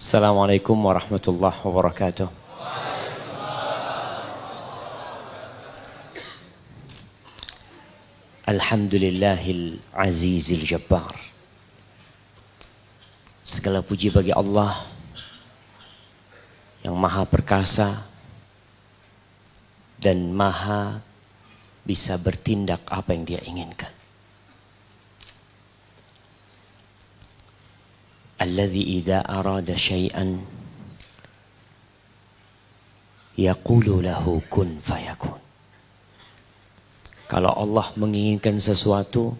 Assalamualaikum warahmatullahi wabarakatuh. Alhamdulillahil azizil jabbar. Segala puji bagi Allah yang maha perkasa dan maha bisa bertindak apa yang dia inginkan. Alladzi idza arada syai'an yaqulu lahu kun fayakun. Kalau Allah menginginkan sesuatu,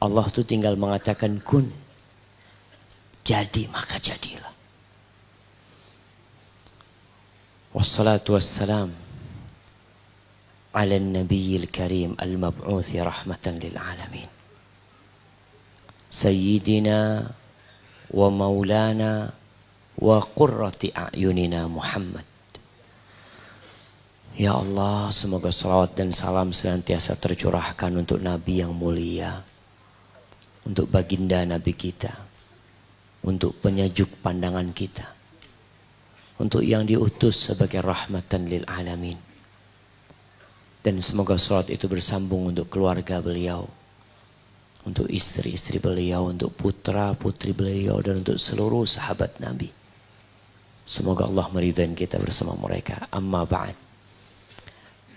Allah tuh tinggal mengatakan kun, jadi maka jadilah. Wassalatu wassalam ala nabiyil karim al-mab'uthi rahmatan lil alamin. Sayyidina wa maulana wa qurrati a'yunina Muhammad. Ya Allah, semoga salawat dan salam senantiasa tercurahkan untuk Nabi yang mulia, untuk baginda Nabi kita, untuk penyejuk pandangan kita, untuk yang diutus sebagai rahmatan lil alamin. Dan semoga salawat itu bersambung untuk keluarga beliau, untuk istri-istri beliau, untuk putra-putri beliau, dan untuk seluruh sahabat Nabi. Semoga Allah meridai kita bersama mereka. Amma ba'd.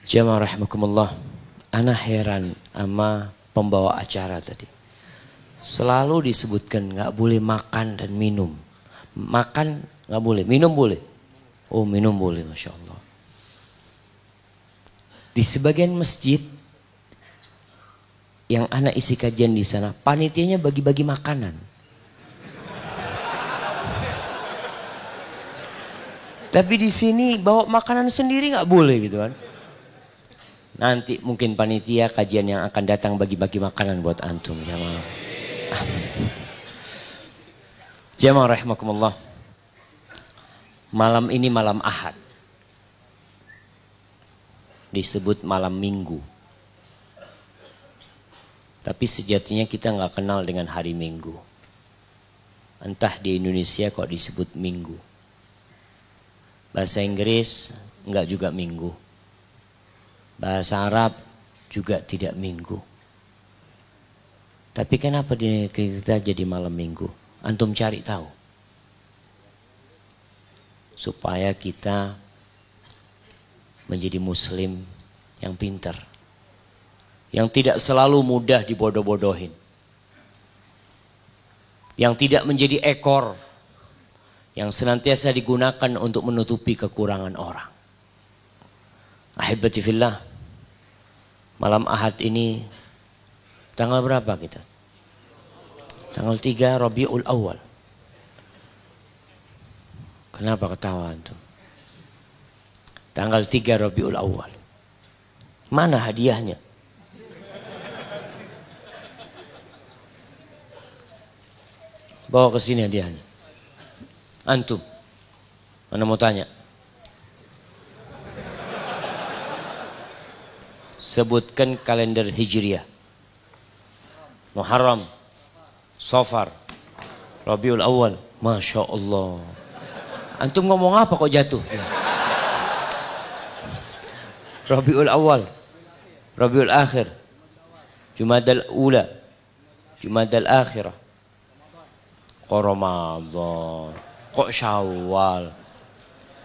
Jamaah rahimakumullah, ana heran sama pembawa acara tadi. Selalu disebutkan nggak boleh makan dan minum. Makan nggak boleh, minum boleh. Oh, minum boleh, masya Allah. Di sebagian masjid yang anak isi kajian di sana, panitianya bagi-bagi makanan. Tapi di sini bawa makanan sendiri nggak boleh gitu kan? Nanti mungkin panitia kajian yang akan datang bagi-bagi makanan buat antum, jamaah. Jamaah rahimakumullah. Malam ini malam Ahad. Disebut malam Minggu. Tapi sejatinya kita nggak kenal dengan hari Minggu. Entah di Indonesia kok disebut Minggu. Bahasa Inggris nggak juga Minggu. Bahasa Arab juga tidak Minggu. Tapi kenapa di negeri kita jadi malam Minggu? Antum cari tahu. Supaya kita menjadi muslim yang pintar. Yang tidak selalu mudah dibodoh-bodohin. Yang tidak menjadi ekor. Yang senantiasa digunakan untuk menutupi kekurangan orang. Ahibati fillah. Malam Ahad ini tanggal berapa kita? Tanggal 3 Rabiul Awal. Kenapa ketawa antum? Tanggal 3 Rabiul Awal. Mana hadiahnya? Bawa ke sini hadiahnya. Antum. Mana mau tanya? Sebutkan kalender Hijriah. Muharram, Safar, Rabiul Awal. Masya Allah. Antum ngomong apa kok jatuh? Rabiul Awal, Rabiul Akhir, Jumadal Ula, Jumadal Akhirah. Kok Ramadan, kok Syawal,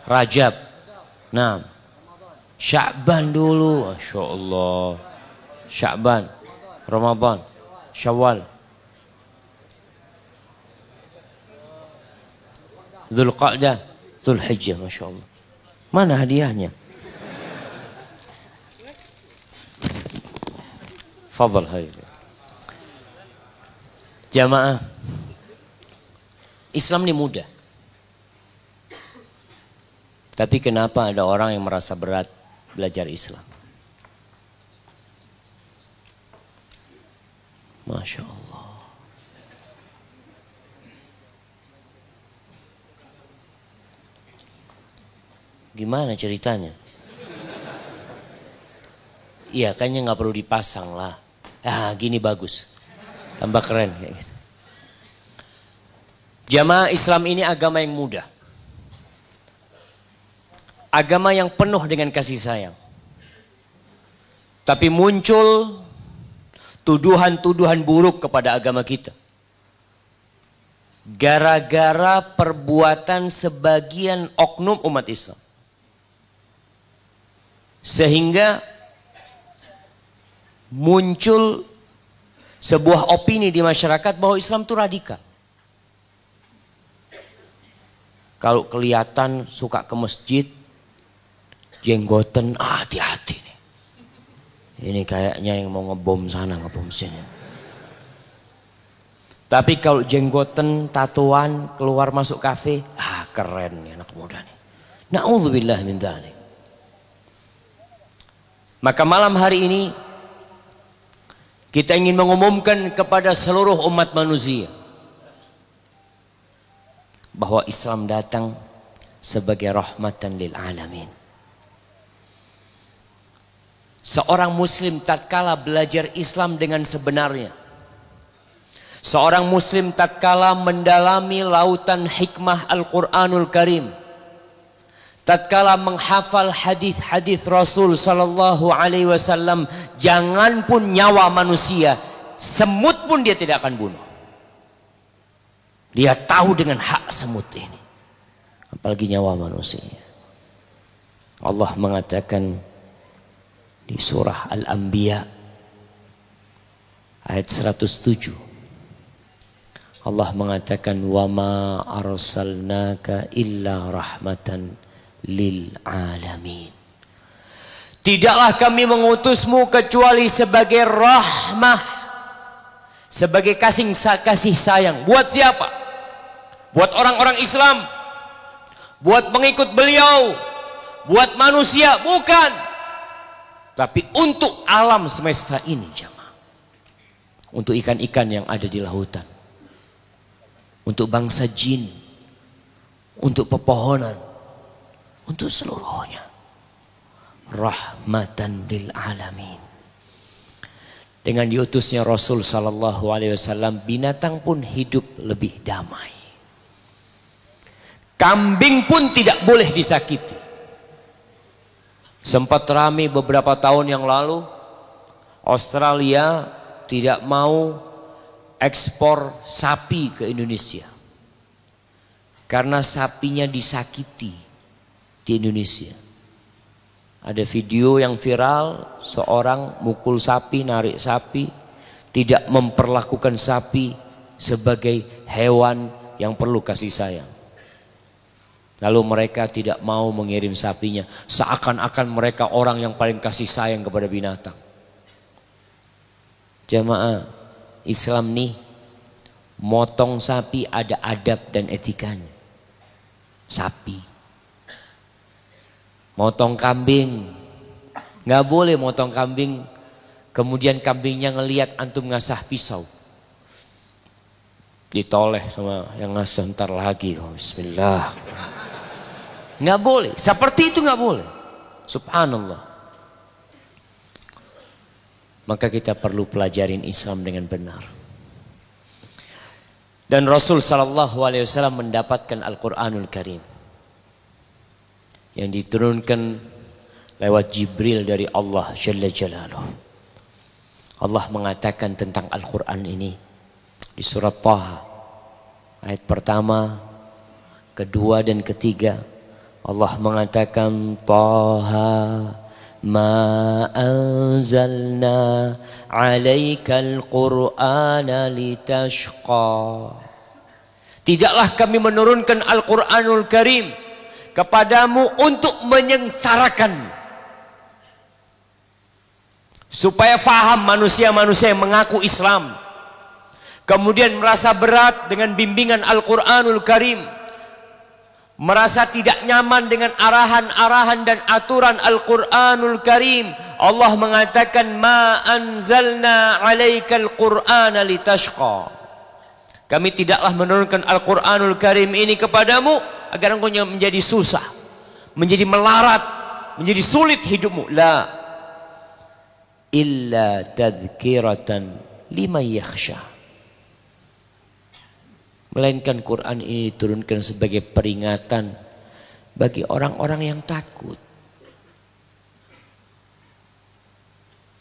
Rajab, nah. Sya'ban dulu, Masya Allah. Sya'ban, Ramadan, Syawal, Dzulqa'dah, Dzulhijjah, Masya Allah. Mana hadiahnya? Fadal hai. Jamaah, Islam ini mudah. Tapi kenapa ada orang yang merasa berat belajar Islam? Masya Allah. Gimana ceritanya? Iya, kayaknya nggak perlu dipasang lah. Ah, gini bagus. Tambah keren kayak gitu. Jamaah Islam ini agama yang mudah. Agama yang penuh dengan kasih sayang. Tapi muncul tuduhan-tuduhan buruk kepada agama kita. Gara-gara perbuatan sebagian oknum umat Islam. Sehingga muncul sebuah opini di masyarakat bahwa Islam itu radikal. Kalau kelihatan suka ke masjid, jenggoten, hati-hati nih. Ini kayaknya yang mau ngebom sana, ngebom sini. Tapi kalau jenggoten, tatuan, keluar masuk kafe, keren nih anak muda nih. Na'udzubillah min dzalik. Maka malam hari ini kita ingin mengumumkan kepada seluruh umat manusia bahwa Islam datang sebagai rahmatan lil alamin. Seorang muslim tatkala belajar Islam dengan sebenarnya, seorang muslim tatkala mendalami lautan hikmah Al-Quranul Karim, tatkala menghafal hadis-hadis Rasul sallallahu alaihi wasallam, jangan pun nyawa manusia, semut pun dia tidak akan bunuh. Dia tahu dengan hak semut ini, apalagi nyawa manusia. Allah mengatakan di surah Al-Anbiya ayat 107, Allah mengatakan wa ma arsalnaka illa rahmatan lil alamin. Tidaklah kami mengutusmu kecuali sebagai rahmah, sebagai kasih sayang. Buat siapa? Buat orang-orang Islam, buat pengikut beliau, buat manusia, bukan. Tapi untuk alam semesta ini, jamaah. Untuk ikan-ikan yang ada di lautan, untuk bangsa jin, untuk pepohonan, untuk seluruhnya. Rahmatan lil alamin. Dengan diutusnya Rasul sallallahu alaihi wasallam, binatang pun hidup lebih damai. Kambing pun tidak boleh disakiti. Sempat ramai beberapa tahun yang lalu, Australia tidak mau ekspor sapi ke Indonesia karena sapinya disakiti di Indonesia. Ada video yang viral, seorang mukul sapi, narik sapi, tidak memperlakukan sapi sebagai hewan yang perlu kasih sayang. Lalu mereka tidak mau mengirim sapinya, seakan-akan mereka orang yang paling kasih sayang kepada binatang. Jamaah Islam nih, motong sapi ada adab dan etikanya. Sapi, motong kambing, nggak boleh motong kambing, kemudian kambingnya ngelihat antum ngasah pisau, ditoleh sama yang ngasah ntar lagi. Oh, bismillah. Nggak boleh, seperti itu nggak boleh. Subhanallah. Maka kita perlu pelajarin Islam dengan benar. Dan Rasul sallallahu alaihi wasallam mendapatkan Al-Quranul Karim yang diturunkan lewat Jibril dari Allah Jalla Jalaluh. Allah mengatakan tentang Al-Quran ini di surat Taha ayat pertama, kedua dan ketiga. Allah mengatakan Taha ma anzalna alaikal qur'ana litashqa. Tidaklah kami menurunkan Al-Quranul Karim kepadamu untuk menyengsarakan, supaya faham manusia-manusia yang mengaku Islam kemudian merasa berat dengan bimbingan Al-Quranul Karim, merasa tidak nyaman dengan arahan-arahan dan aturan Al-Quranul Karim. Allah mengatakan ma anzalna alaikal qur'ana litashqa. Kami tidaklah menurunkan Al-Quranul Karim ini kepadamu agar engkau menjadi susah, menjadi melarat, menjadi sulit hidupmu. La illa tadhkiratan liman yakhsha. Melainkan Quran ini diturunkan sebagai peringatan bagi orang-orang yang takut.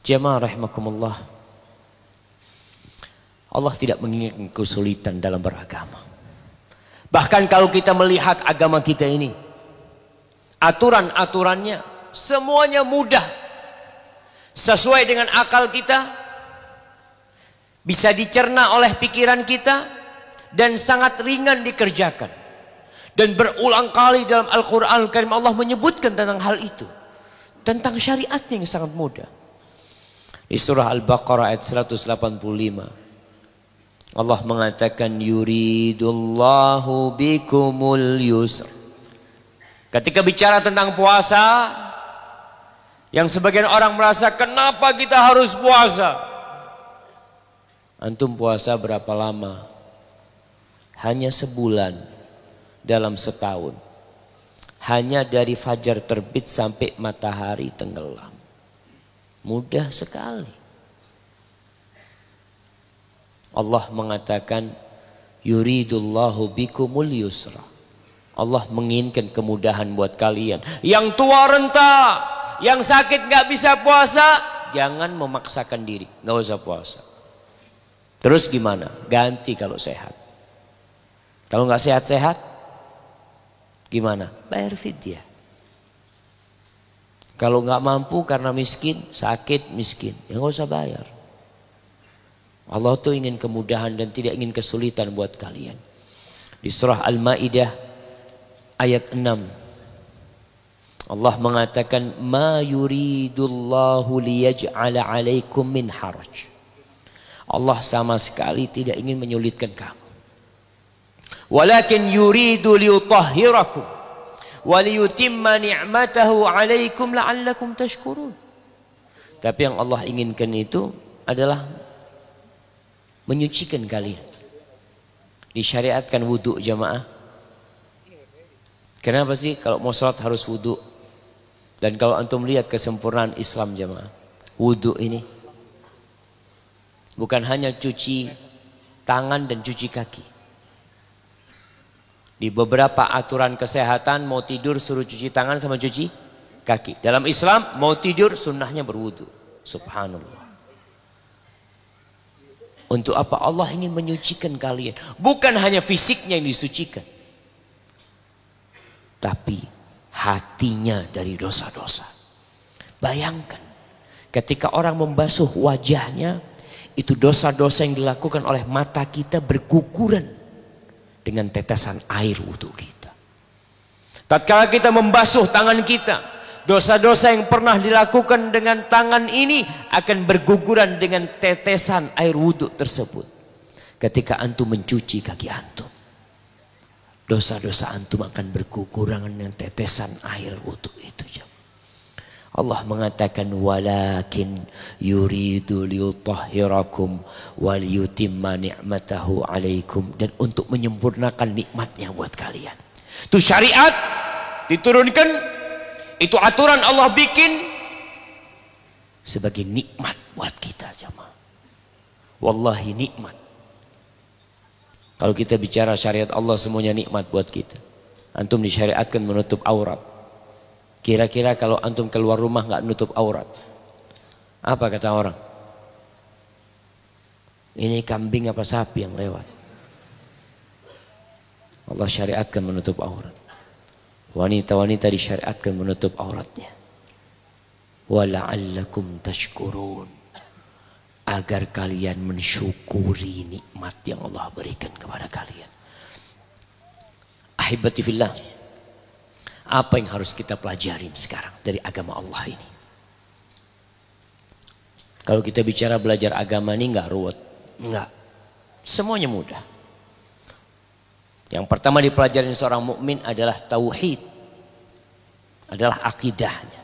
Jamaah rahimakumullah, Allah tidak menginginkan kesulitan dalam beragama. Bahkan kalau kita melihat agama kita ini, aturan-aturannya semuanya mudah, sesuai dengan akal kita, bisa dicerna oleh pikiran kita, dan sangat ringan dikerjakan. Dan berulang kali dalam Al-Quran Al-Karim Allah menyebutkan tentang hal itu, tentang syariatnya yang sangat mudah. Di surah Al-Baqarah ayat 185 Allah mengatakan yuridullahu bikumul yusr. Ketika bicara tentang puasa, yang sebagian orang merasa kenapa kita harus puasa? Antum puasa berapa lama? Hanya sebulan dalam setahun. Hanya dari fajar terbit sampai matahari tenggelam. Mudah sekali. Allah mengatakan yuridullahu bikumul yusra. Allah menginginkan kemudahan buat kalian. Yang tua renta, yang sakit gak bisa puasa, jangan memaksakan diri, gak usah puasa. Terus gimana? Ganti kalau sehat. Kalau gak sehat-sehat, gimana? Bayar fidyah. Kalau nggak mampu karena miskin, sakit, miskin, ya nggak usah bayar. Allah tuh ingin kemudahan dan tidak ingin kesulitan buat kalian. Di surah Al-Maidah ayat 6 Allah mengatakan ma yuridullahu liyaj'ala 'alaikum min haraj. Allah sama sekali tidak ingin menyulitkan kamu. Walakin yuridu liyutahhirakum waliyutimma ni'matahu 'alaikum la'allakum tashkurun. Tapi yang Allah inginkan itu adalah menyucikan kalian. Disyariatkan wudu jamaah. Kenapa sih kalau mau sholat harus wudu? Dan kalau antum lihat kesempurnaan Islam jamaah, wudu ini bukan hanya cuci tangan dan cuci kaki. Di beberapa aturan kesehatan mau tidur suruh cuci tangan sama cuci kaki. Dalam Islam mau tidur sunnahnya berwudu. Subhanallah. Untuk apa? Allah ingin menyucikan kalian. Bukan hanya fisiknya yang disucikan, tapi hatinya dari dosa-dosa. Bayangkan ketika orang membasuh wajahnya, itu dosa-dosa yang dilakukan oleh mata kita berguguran dengan tetesan air wudu kita. Tatkala kita membasuh tangan kita, dosa-dosa yang pernah dilakukan dengan tangan ini akan berguguran dengan tetesan air wudu tersebut. Ketika antum mencuci kaki antum, dosa-dosa antum akan berguguran dengan tetesan air wudu itu. Allah mengatakan walakin yuridu liyutahhirakum wal yutimma ni'matahu 'alaikum, dan untuk menyempurnakan nikmatnya buat kalian. Itu syariat diturunkan, itu aturan Allah bikin sebagai nikmat buat kita jamaah. Wallahi nikmat. Kalau kita bicara syariat Allah semuanya nikmat buat kita. Antum disyariatkan menutup aurat. Kira-kira kalau antum keluar rumah nggak nutup aurat, apa kata orang? Ini kambing apa sapi yang lewat? Allah syariatkan menutup aurat. Wanita-wanita disyariatkan menutup auratnya. Wala'allakum tashkurun, agar kalian mensyukuri nikmat yang Allah berikan kepada kalian. Ahibati fillah, apa yang harus kita pelajarin sekarang dari agama Allah ini? Kalau kita bicara belajar agama ini nggak ruwet, nggak, semuanya mudah. Yang pertama dipelajarin seorang mukmin adalah tauhid, adalah akidahnya,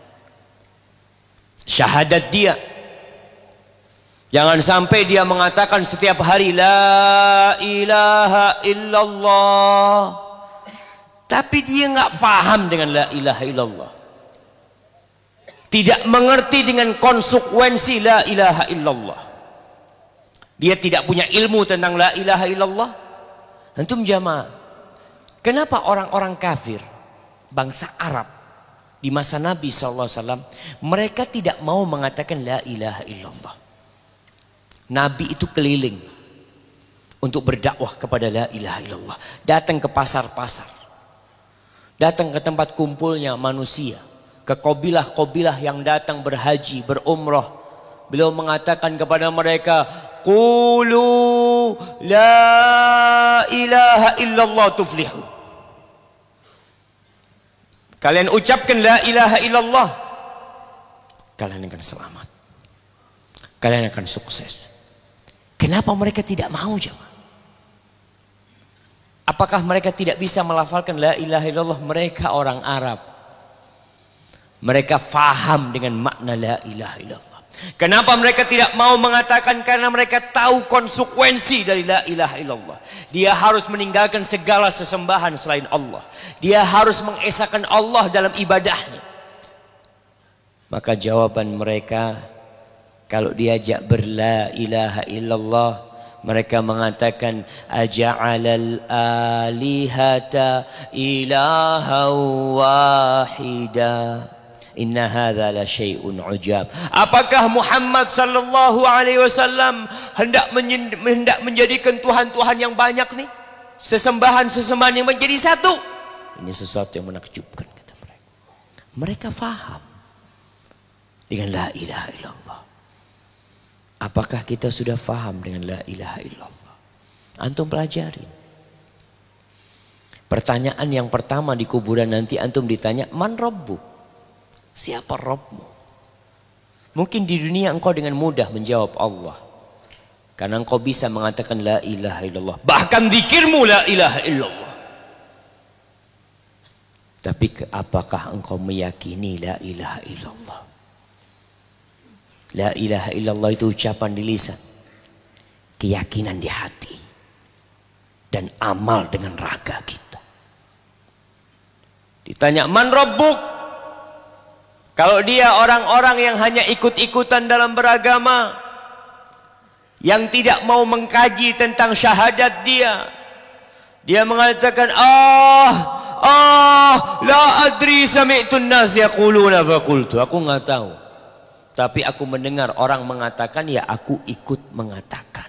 syahadat dia. Jangan sampai dia mengatakan setiap hari la ilaha illallah, tapi dia nggak paham dengan la ilaha illallah, tidak mengerti dengan konsekuensi la ilaha illallah. Dia tidak punya ilmu tentang la ilaha illallah, Antum jamaah, kenapa orang-orang kafir, bangsa Arab di masa Nabi SAW, mereka tidak mau mengatakan la ilaha illallah. Nabi itu keliling untuk berdakwah kepada la ilaha illallah. Datang ke pasar-pasar, datang ke tempat kumpulnya manusia, ke kabilah-kabilah yang datang berhaji, berumrah. Beliau mengatakan kepada mereka, qulu la ilaha illallah tuflihu. Kalian ucapkan la ilaha illallah, kalian akan selamat, kalian akan sukses. Kenapa mereka tidak mau jemaah? Apakah mereka tidak bisa melafalkan la ilaha illallah? Mereka orang Arab, mereka faham dengan makna la ilaha illallah. Kenapa mereka tidak mau mengatakan? Karena mereka tahu konsekuensi dari la ilaha illallah. Dia harus meninggalkan segala sesembahan selain Allah. Dia harus mengesahkan Allah dalam ibadahnya. Maka jawaban mereka, kalau diajak berla ilaha illallah, mereka mengatakan aja'alal alihata ilaha wahida. Inna hadza la syai'un ujab. Apakah Muhammad sallallahu alaihi wasallam hendak menjadikan tuhan-tuhan yang banyak nih? Sesembahan-sesembahan yang menjadi satu. Ini sesuatu yang menakjubkan, kata mereka. Mereka faham dengan la ilaha illallah. Apakah kita sudah faham dengan la ilaha illallah? Antum pelajari. Pertanyaan yang pertama di kuburan nanti antum ditanya, man rabbuk? Siapa Rabbmu? Mungkin di dunia engkau dengan mudah menjawab Allah, karena engkau bisa mengatakan la ilaha illallah. Bahkan zikirmu la ilaha illallah. Tapi apakah engkau meyakini la ilaha illallah? La ilaha illallah itu ucapan di lisan, keyakinan di hati, dan amal dengan raga kita. Ditanya man rabbuk? Kalau dia orang-orang yang hanya ikut-ikutan dalam beragama, yang tidak mau mengkaji tentang syahadat dia mengatakan la adri sami'tun nas yaquluna faqultu. Aku nggak tahu, tapi aku mendengar orang mengatakan, ya aku ikut mengatakan.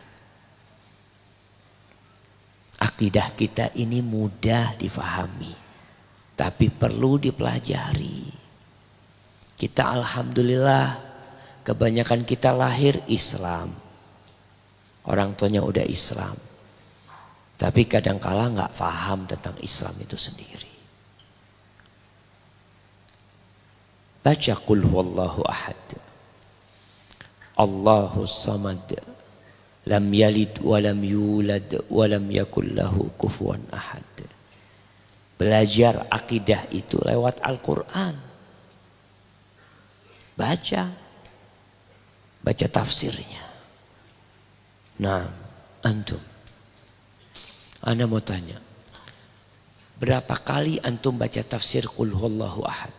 Akidah kita ini mudah difahami, tapi perlu dipelajari. Kita alhamdulillah kebanyakan kita lahir Islam, orang tuanya udah Islam, tapi kadangkala nggak paham tentang Islam itu sendiri. Baca qul huwallahu ahad, Allahus samad, lam yalid walam yulad walam yakul lahu kufuwan ahad. Belajar akidah itu lewat Al-Quran. Baca tafsirnya. Nah, antum, ana mau tanya, berapa kali antum baca tafsir qul huwallahu ahad?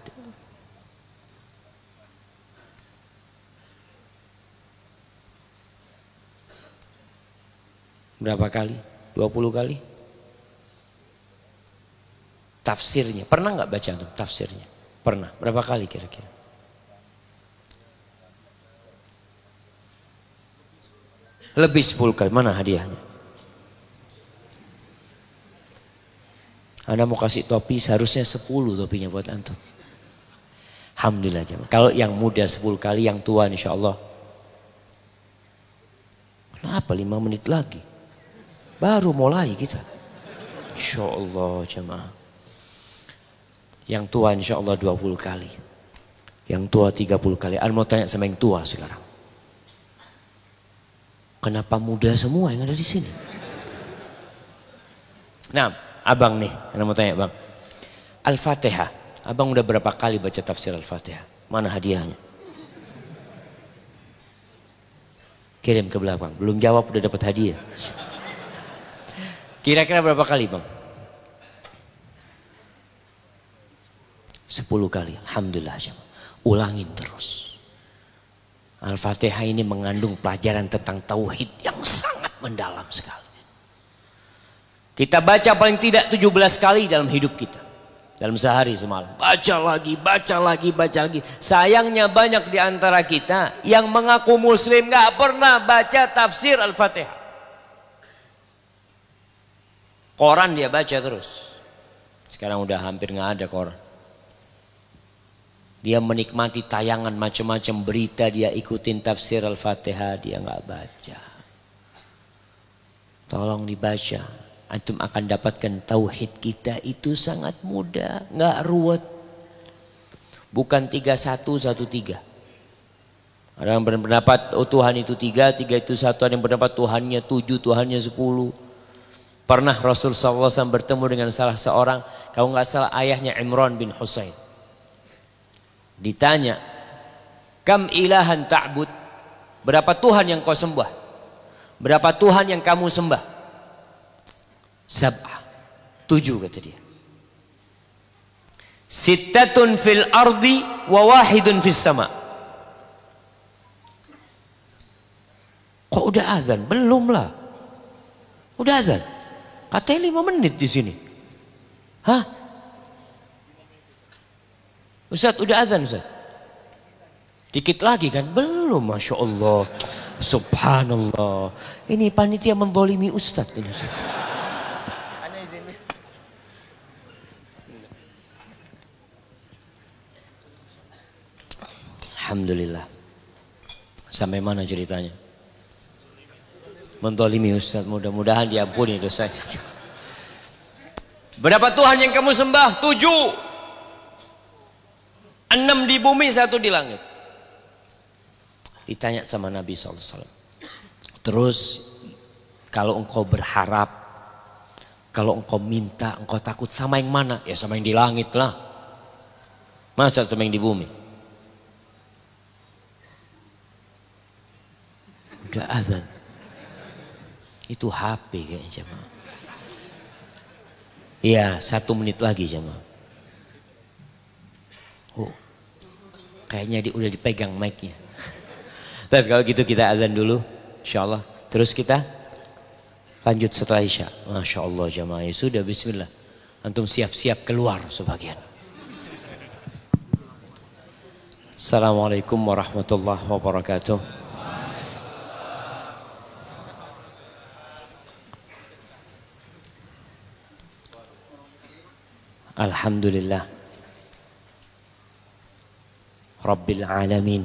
Berapa kali? 20 kali? Tafsirnya, pernah nggak baca antum tafsirnya? Pernah. Berapa kali kira-kira? Lebih 10 kali. Mana hadiahnya? Anda mau kasih topi, seharusnya 10 topinya buat antum. Alhamdulillah jemaah. Kalau yang muda 10 kali, yang tua insya Allah. Kenapa 5 menit lagi? Baru mulai kita. Insya Allah jemaah. Yang tua insya Allah 20 kali. Yang tua 30 kali. Anda mau tanya sama yang tua sekarang. Kenapa muda semua yang ada di sini? Nah, abang nih, Anda mau tanya bang. Al-Fatihah, abang udah berapa kali baca tafsir Al-Fatihah? Mana hadiahnya? Kirim ke belakang. Belum jawab udah dapat hadiah. Kira-kira berapa kali bang? 10 kali. Alhamdulillah. Ulangin terus. Al-Fatihah ini mengandung pelajaran tentang tauhid yang sangat mendalam sekali. Kita baca paling tidak 17 kali dalam hidup kita. Dalam sehari semalam. Baca lagi, baca lagi, baca lagi. Sayangnya banyak di antara kita yang mengaku muslim gak pernah baca tafsir Al-Fatihah. Koran dia baca terus. Sekarang udah hampir gak ada koran. Dia menikmati tayangan macam-macam berita, dia ikutin tafsir Al-Fatihah, dia gak baca. Tolong dibaca. Antum akan dapatkan tauhid kita itu sangat mudah, nggak ruwet. Bukan 3113. Ada yang berpendapat oh Tuhan itu 3, 3 itu 1. Ada yang berpendapat Tuhannya 7, Tuhannya 10. Pernah Rasul SAW bertemu dengan salah seorang, kalau nggak salah ayahnya Imran bin Husain. Ditanya, kam ilahan ta'bud? Berapa Tuhan yang kau sembah? Berapa Tuhan yang kamu sembah? 7 kata dia. 6 fil ardi wa 1 fis sama. Kok udah azan? Belum lah. Udah azan. Katanya 5 menit di sini. Hah? Ustaz udah azan Ustaz? Dikit lagi kan? Belum, Masya Allah. Subhanallah. Ini panitia membolimi Ustaz ini Ustaz. Alhamdulillah. Sampai mana ceritanya? Mendolimi Ustaz, mudah-mudahan diampuni dosanya. Berapa Tuhan yang kamu sembah? 7. 6 di bumi, 1 di langit. Ditanya sama Nabi SAW. Terus kalau engkau berharap, kalau engkau minta, engkau takut sama yang mana? Ya sama yang di langit lah. Masa sama yang di bumi? Udah azan. Itu HP kayaknya jemaah. Iya 1 menit lagi jemaah. Oh, kayaknya udah dipegang mic-nya. Tapi kalau gitu kita azan dulu insyaallah. Terus kita lanjut setelah Isya. Masya Allah jemaah. Ya sudah bismillah. Antum siap-siap keluar sebagian. Assalamualaikum warahmatullahi wabarakatuh. Alhamdulillah Rabbil alamin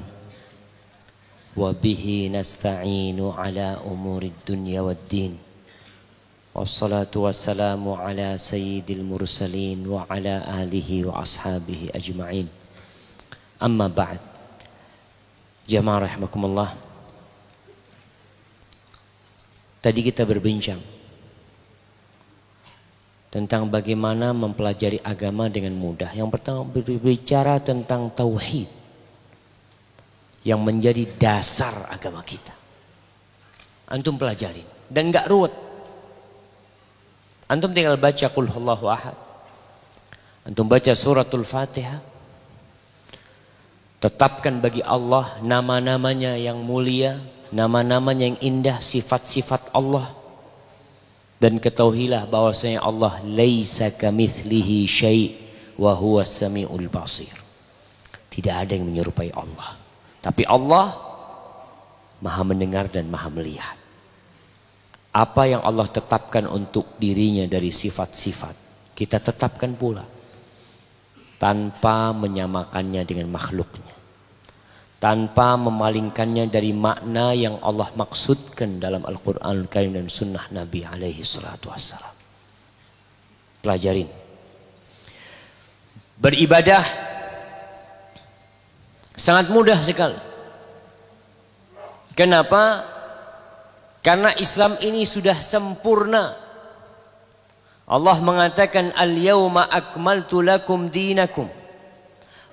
wa bihi nasta'inu ala umurid dunya waddin wassalatu wassalamu ala sayyidil mursalin wa ala alihi wa ashabihi ajma'in amma ba'd. Jamaah rahimakumullah, tadi kita berbincang tentang bagaimana mempelajari agama dengan mudah. Yang pertama berbicara tentang tauhid yang menjadi dasar agama kita. Antum pelajari dan enggak ruwet. Antum tinggal baca qul huwallahu ahad. Antum baca suratul Fatihah. Tetapkan bagi Allah nama-namanya yang mulia, nama-namanya yang indah, sifat-sifat Allah. Dan ketahuilah bahwasanya Allah laisa kamitslihi syai' wa huwas samiul basir. Tidak ada yang menyerupai Allah. Tapi Allah Maha mendengar dan Maha melihat. Apa yang Allah tetapkan untuk dirinya dari sifat-sifat, kita tetapkan pula tanpa menyamakannya dengan makhluknya. Tanpa memalingkannya dari makna yang Allah maksudkan dalam Al-Quran Al-Karim dan Sunnah Nabi alaihi salatu wassalam. Pelajarin. Beribadah sangat mudah sekali. Kenapa? Karena Islam ini sudah sempurna. Allah mengatakan al-yawma akmaltu lakum dinakum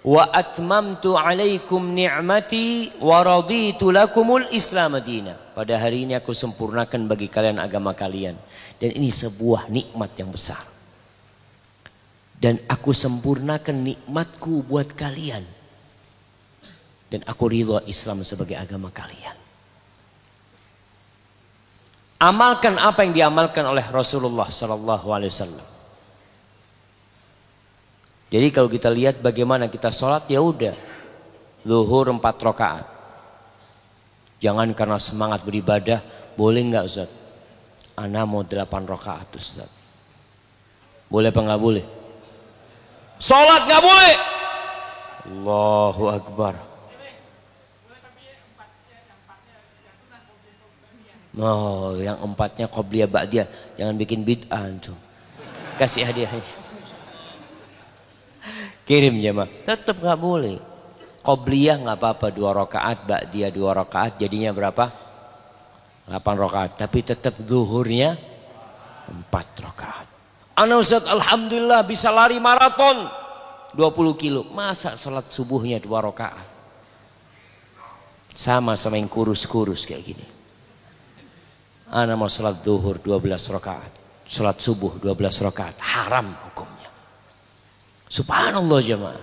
wa atmamtu alaikum ni'mati wa raditu lakumul islam madina. Pada hari ini aku sempurnakan bagi kalian agama kalian. Dan ini sebuah nikmat yang besar. Dan aku sempurnakan nikmatku buat kalian. Dan aku ridha Islam sebagai agama kalian. Amalkan apa yang diamalkan oleh Rasulullah sallallahu alaihi wasallam. Jadi kalau kita lihat bagaimana kita sholat, ya udah zuhur 4 rakaat. Jangan karena semangat beribadah, boleh nggak Ustaz? Ana mau 8 rakaat Ustaz. Boleh apa nggak boleh? Sholat nggak boleh. Allahu Akbar. Oh, yang 4-nya qobliyah ba'diyah. Jangan bikin bid'ah tuh. Kasih hadiahnya. Kirim jemaah. Tetap nggak boleh. Qobliyah nggak apa-apa 2 rakaat, ba'diyah 2 rakaat, jadinya berapa? 8 rakaat. Tapi tetap zuhurnya 4 rakaat. Ana Ustaz alhamdulillah bisa lari maraton 20 kilo. Masa salat subuhnya 2 rakaat? Sama yang kurus-kurus kayak gini. Ana mau salat zuhur 12 rakaat, salat subuh 12 rakaat, haram hukumnya. Subhanallah jemaah.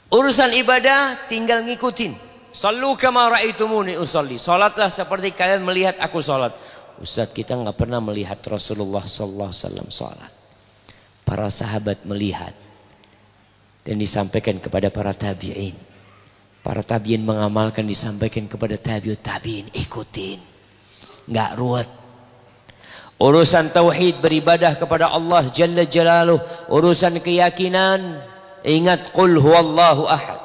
Urusan ibadah tinggal ngikutin. Sallu kama ra'aitumuni usolli. Salatlah seperti kalian melihat aku salat. Ustaz, kita nggak pernah melihat Rasulullah sallallahu alaihi wasallam salat. Para sahabat melihat dan disampaikan kepada para tabi'in. Para tabi'in mengamalkan, disampaikan kepada tabi'ut tabi'in, ikutin. Nggak ruwet. Urusan tauhid, beribadah kepada Allah Jalla Jalaluh, urusan keyakinan, ingat qul huwallahu ahad.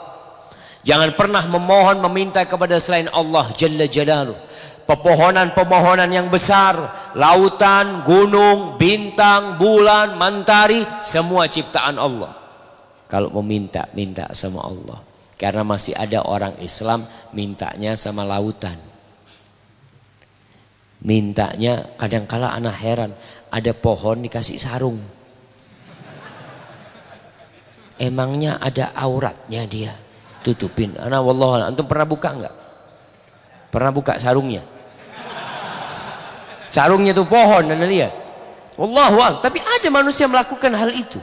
Jangan pernah memohon meminta kepada selain Allah Jalla Jalaluh. Pepohonan-pepohonan yang besar, lautan, gunung, bintang, bulan, mentari, semua ciptaan Allah. Kalau meminta, minta sama Allah. Karena masih ada orang Islam mintanya sama lautan. Mintanya kadang-kala anak heran, ada pohon dikasih sarung. Emangnya ada auratnya dia? Tutupin. Ana wallah, antum pernah buka enggak? Pernah buka sarungnya? Sarungnya itu pohon, Anda lihat. Wallahu a'lam, tapi ada manusia melakukan hal itu.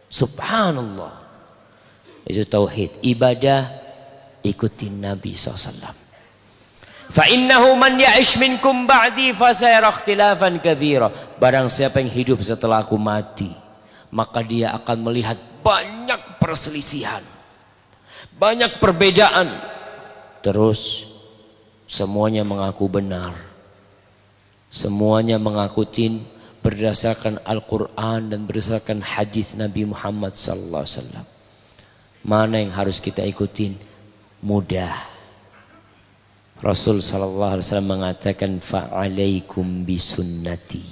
Subhanallah. Itu tauhid, ibadah ikutin Nabi SAW. Fa innahu man ya'ish minkum ba'di fasayara ikhtilafan katsira. Barang siapa yang hidup setelah aku mati, maka dia akan melihat banyak perselisihan, banyak perbedaan. Terus semuanya mengaku benar, semuanya mengaku berdasarkan Al-Quran dan berdasarkan hadis Nabi Muhammad sallallahu alaihi wasallam. Mana yang harus kita ikutin? Mudah. Rasul sallallahu alaihi wasallam mengatakan fa'alaikum bisunnati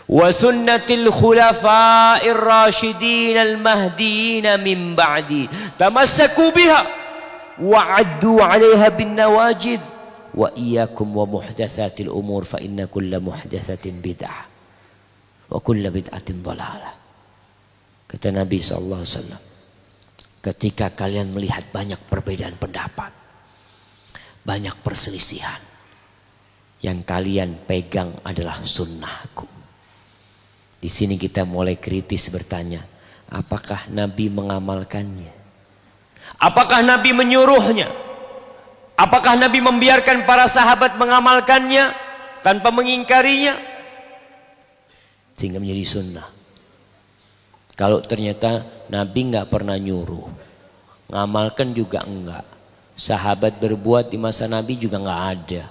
wa sunnatil khulafa'ir rasyidin al-mahdiyyin min ba'di tamassaku biha wa 'addu 'alaiha bin nawajid wa iyyakum wa muhdatsatil umur fa inna kulla muhdatsatin bid'ah wa kulla bid'atin dhalalah. Kata Nabi sallallahu alaihi wasallam, ketika kalian melihat banyak perbedaan pendapat, banyak perselisihan, yang kalian pegang adalah sunnahku. Di sini kita mulai kritis bertanya, apakah Nabi mengamalkannya? Apakah Nabi menyuruhnya? Apakah Nabi membiarkan para sahabat mengamalkannya tanpa mengingkarinya? Sehingga menjadi sunnah. Kalau ternyata Nabi nggak pernah nyuruh, ngamalkan juga enggak, sahabat berbuat di masa Nabi juga nggak ada,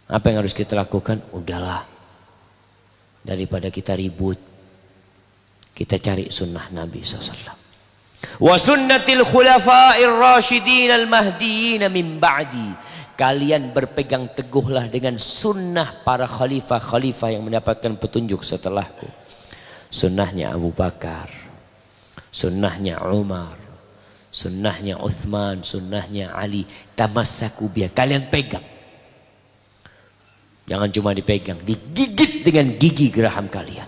apa yang harus kita lakukan? Udahlah, daripada kita ribut, kita cari sunnah Nabi SAW. Wa sunnatil khulafa'ir rasyidin al-mahdiyyin min ba'di. Kalian berpegang teguhlah dengan sunnah para khalifah-khalifah yang mendapatkan petunjuk setelahku. Sunnahnya Abu Bakar, sunnahnya Umar, sunnahnya Uthman, sunnahnya Ali. Tamassaku biha, kalian pegang. Jangan cuma dipegang, digigit dengan gigi geraham kalian.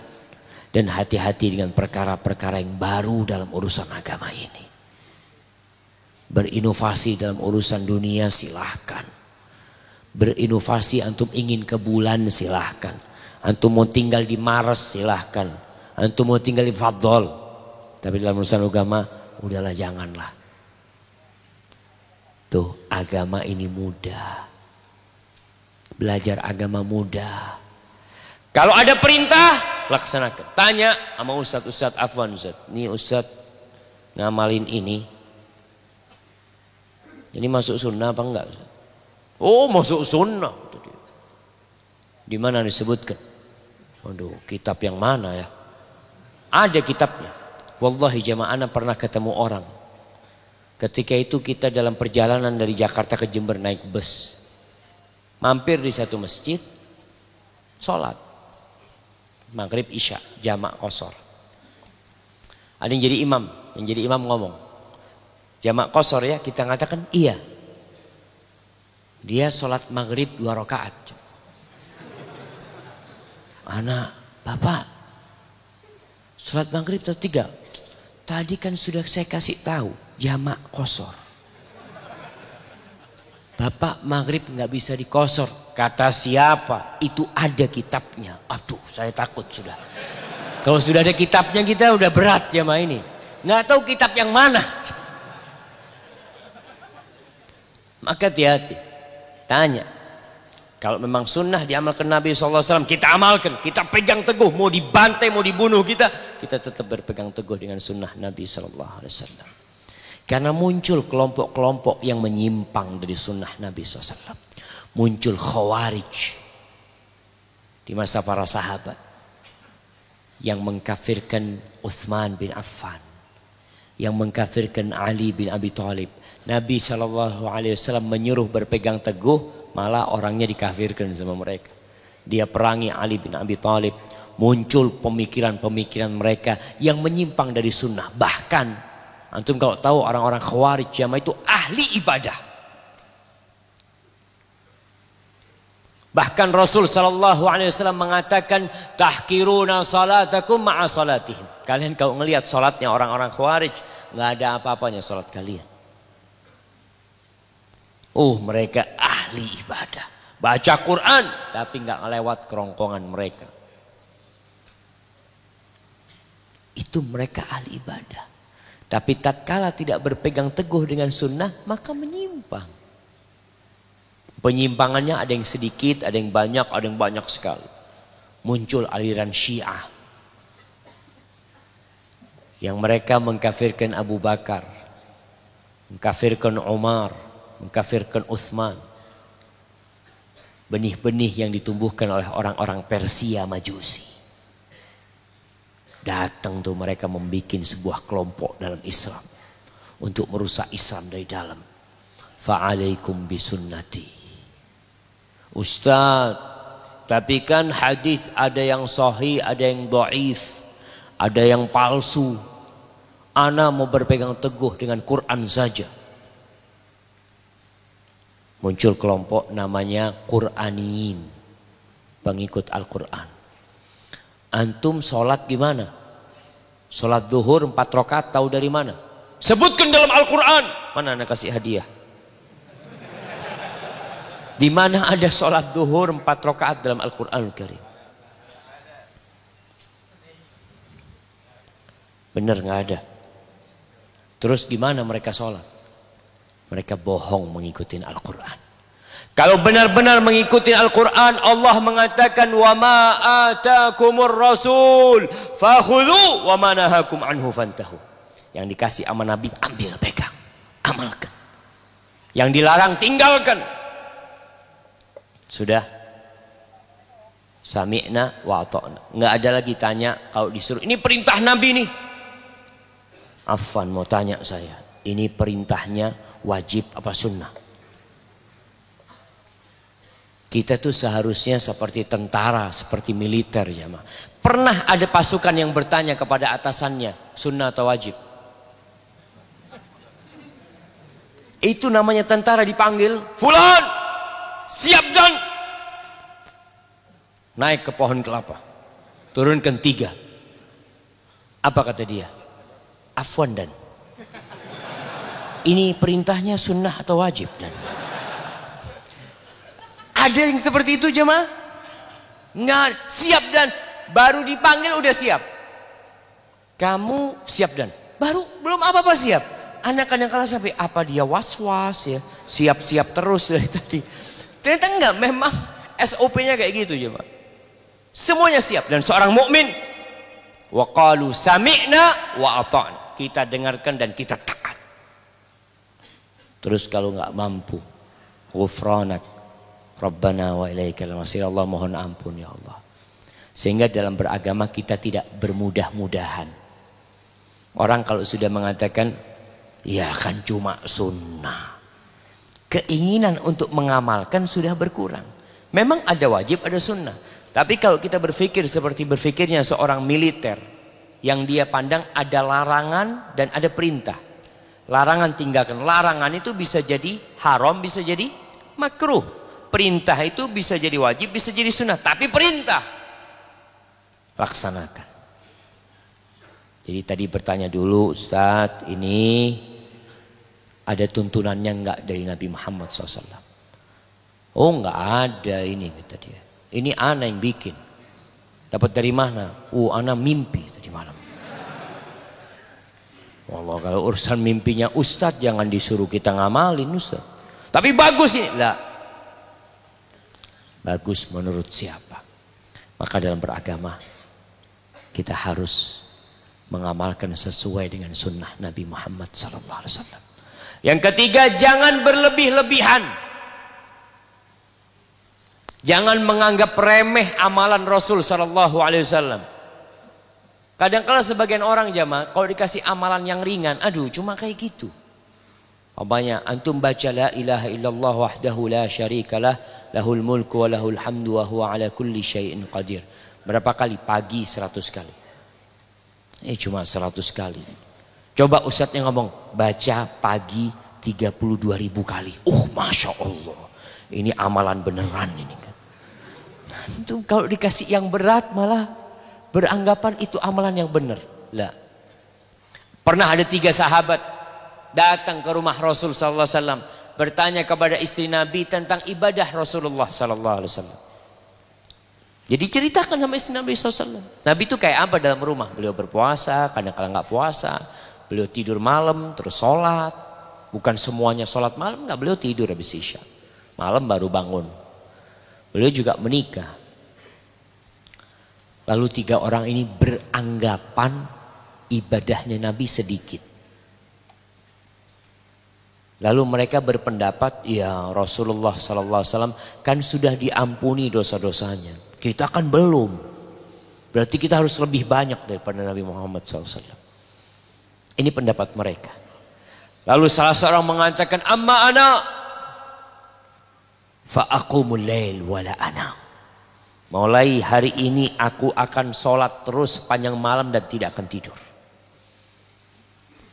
Dan hati-hati dengan perkara-perkara yang baru dalam urusan agama ini. Berinovasi dalam urusan dunia silahkan. Berinovasi, antum ingin ke bulan silahkan. Antum mau tinggal di Mars silahkan. Antum mau tinggal di Fadol. Tapi dalam urusan agama, udahlah janganlah. Tuh, agama ini mudah. Belajar agama mudah. Kalau ada perintah, laksanakan. Tanya sama Ustadz, afwan Ustadz, ini Ustadz ngamalin ini masuk sunnah apa enggak Ustadz? Oh, masuk sunnah. Di mana disebutkan? Waduh, kitab yang mana ya? Ada kitabnya. Wallahi jamaah, ana pernah ketemu orang. Ketika itu kita dalam perjalanan dari Jakarta ke Jember naik bus. Mampir di satu masjid, sholat maghrib isya jamak qashar. Ada yang jadi imam ngomong jamak qashar ya, kita katakan iya. Dia sholat maghrib 2 rakaat. Anak, bapak sholat maghrib atau 3? Tadi kan sudah saya kasih tahu jamak qashar. Bapak maghrib nggak bisa dikosor. Kata siapa? Itu ada kitabnya. Aduh, saya takut sudah. Kalau sudah ada kitabnya kita udah berat jamaah ini. Nggak tahu kitab yang mana. Maka hati-hati. Tanya. Kalau memang sunnah diamalkan Nabi SAW, kita amalkan. Kita pegang teguh. Mau dibantai, mau dibunuh kita tetap berpegang teguh dengan sunnah Nabi SAW. Karena muncul kelompok-kelompok yang menyimpang dari sunnah Nabi SAW. Muncul khawarij di masa para sahabat yang mengkafirkan Utsman bin Affan, yang mengkafirkan Ali bin Abi Thalib. Nabi SAW menyuruh berpegang teguh, malah orangnya dikafirkan sama mereka. Dia perangi Ali bin Abi Thalib. Muncul pemikiran-pemikiran mereka yang menyimpang dari sunnah. Bahkan antum kalau tahu orang-orang khawarij jamaah itu ahli ibadah. Bahkan Rasul sallallahu alaihi wasallam mengatakan tahkiruna salatakum ma'a salatihim. Kalian kalau ngelihat salatnya orang-orang khawarij, enggak ada apa-apanya salat kalian. Mereka ahli ibadah. Baca Quran tapi enggak ngelewat kerongkongan mereka. Itu mereka ahli ibadah. Tapi tatkala tidak berpegang teguh dengan sunnah, maka menyimpang. Penyimpangannya ada yang sedikit, ada yang banyak sekali. Muncul aliran Syiah. Yang mereka mengkafirkan Abu Bakar, mengkafirkan Umar, mengkafirkan Utsman. Benih-benih yang ditumbuhkan oleh orang-orang Persia Majusi. Datang tuh mereka membuat sebuah kelompok dalam Islam untuk merusak Islam dari dalam. Fa'alaikum bisunnati. Ustaz, tapi kan hadis ada yang sahih, ada yang dhaif, ada yang palsu. Ana mau berpegang teguh dengan Quran saja. Muncul kelompok namanya Qur'aniyin, pengikut Al-Quran. Antum sholat gimana? Sholat zuhur 4 rakaat tahu dari mana? Sebutkan dalam Al-Quran. Mana anak kasih hadiah? Di mana ada sholat zuhur 4 rakaat dalam Al-Quran Al-Karim? Benar nggak ada. Terus gimana mereka sholat? Mereka bohong mengikuti Al-Quran. Kalau benar-benar mengikuti Al-Quran, Allah mengatakan wa ma atakumur rasul fakhudhu wa ma nahakum anhu fantahu. Yang dikasih sama Nabi ambil, pegang, amalkan. Yang dilarang tinggalkan. Sudah. Sami'na wa ata'na. Enggak ada lagi tanya kalau disuruh ini perintah Nabi nih. Afwan mau tanya saya, ini perintahnya wajib apa sunnah? Kita tuh seharusnya seperti tentara, seperti militer ya mah. Pernah ada pasukan yang bertanya kepada atasannya, sunnah atau wajib? Itu namanya tentara dipanggil, fulan, siap dan naik ke pohon kelapa, turunkan 3. Apa kata dia? Afwan dan. Ini perintahnya sunnah atau wajib dan? Ada yang seperti itu jemaah? Nggak siap dan baru dipanggil udah siap. Kamu siap dan baru belum apa-apa siap. Anak kadang-kadang sampai apa dia was-was ya, siap-siap terus dari tadi. Ternyata enggak, memang SOP-nya kayak gitu jemaah. Semuanya siap. Dan seorang mukmin wa qalu sami'na wa ata'na. Kita dengarkan dan kita taat. Terus kalau nggak mampu, ghufranak Rabbana wa ilaikal masir. Allah mohon ampun ya Allah. Sehingga dalam beragama kita tidak bermudah-mudahan. Orang kalau sudah mengatakan ya kan cuma sunnah, keinginan untuk mengamalkan sudah berkurang. Memang ada wajib, ada sunnah. Tapi kalau kita berpikir seperti berpikirnya seorang militer, yang dia pandang ada larangan dan ada perintah. Larangan tinggalkan. Larangan itu bisa jadi haram, bisa jadi makruh. Perintah itu bisa jadi wajib, bisa jadi sunnah. Tapi perintah laksanakan. Jadi tadi bertanya dulu, Ustadz, ini ada tuntunannya enggak dari Nabi Muhammad SAW? Oh enggak ada ini, kata dia. Ini ana yang bikin. Dapat dari mana? Oh ana mimpi tadi malam. Wallah, kalau urusan mimpinya Ustadz jangan disuruh kita ngamalin Ustadz. Tapi bagus ini. Lah. Bagus menurut siapa? Maka dalam beragama kita harus mengamalkan sesuai dengan sunnah Nabi Muhammad SAW. Yang ketiga, jangan berlebih-lebihan. Jangan menganggap remeh amalan Rasul SAW. Kadang-kala sebagian orang jamaah kalau dikasih amalan yang ringan, aduh cuma kayak gitu. Apanya? Antum baca la ilaha illallah wahdahu la syarikalah lahul mulku wa lahul hamdu wa huwa ala kulli syai'in qadir. Berapa kali? Pagi 100 kali. Cuma 100 kali. Coba ustadznya ngomong, baca pagi 32.000 kali. Masya Allah. Ini amalan beneran ini kan. Itu kalau dikasih yang berat malah beranggapan itu amalan yang benar. Lah. Pernah ada 3 sahabat datang ke rumah Rasul sallallahu alaihi wasallam bertanya kepada istri Nabi tentang ibadah Rasulullah sallallahu alaihi wasallam. Jadi ceritakan sama istri Nabi SAW. Nabi itu kayak apa dalam rumah? Beliau berpuasa, kadang-kadang nggak puasa. Beliau tidur malam, terus sholat. Bukan semuanya sholat malam, nggak, beliau tidur habis isya. Malam baru bangun. Beliau juga menikah. Lalu 3 orang ini beranggapan ibadahnya Nabi sedikit. Lalu mereka berpendapat, ya Rasulullah SAW kan sudah diampuni dosa-dosanya. Kita kan belum. Berarti kita harus lebih banyak daripada Nabi Muhammad SAW. Ini pendapat mereka. Lalu salah seorang mengatakan, amma ana fa'aqumul lail wala ana. Mulai hari ini aku akan sholat terus sepanjang malam dan tidak akan tidur.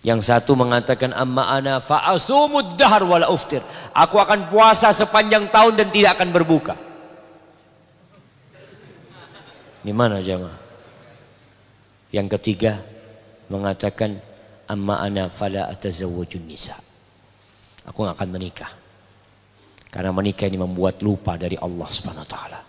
Yang satu mengatakan, amma ana fa'asumud dahar wala uftir. Aku akan puasa sepanjang tahun dan tidak akan berbuka. Gimana jemaah? Yang ketiga mengatakan, amma ana fala atazawwajun nisa. Aku enggak akan menikah. Karena menikah ini membuat lupa dari Allah Subhanahu wa taala.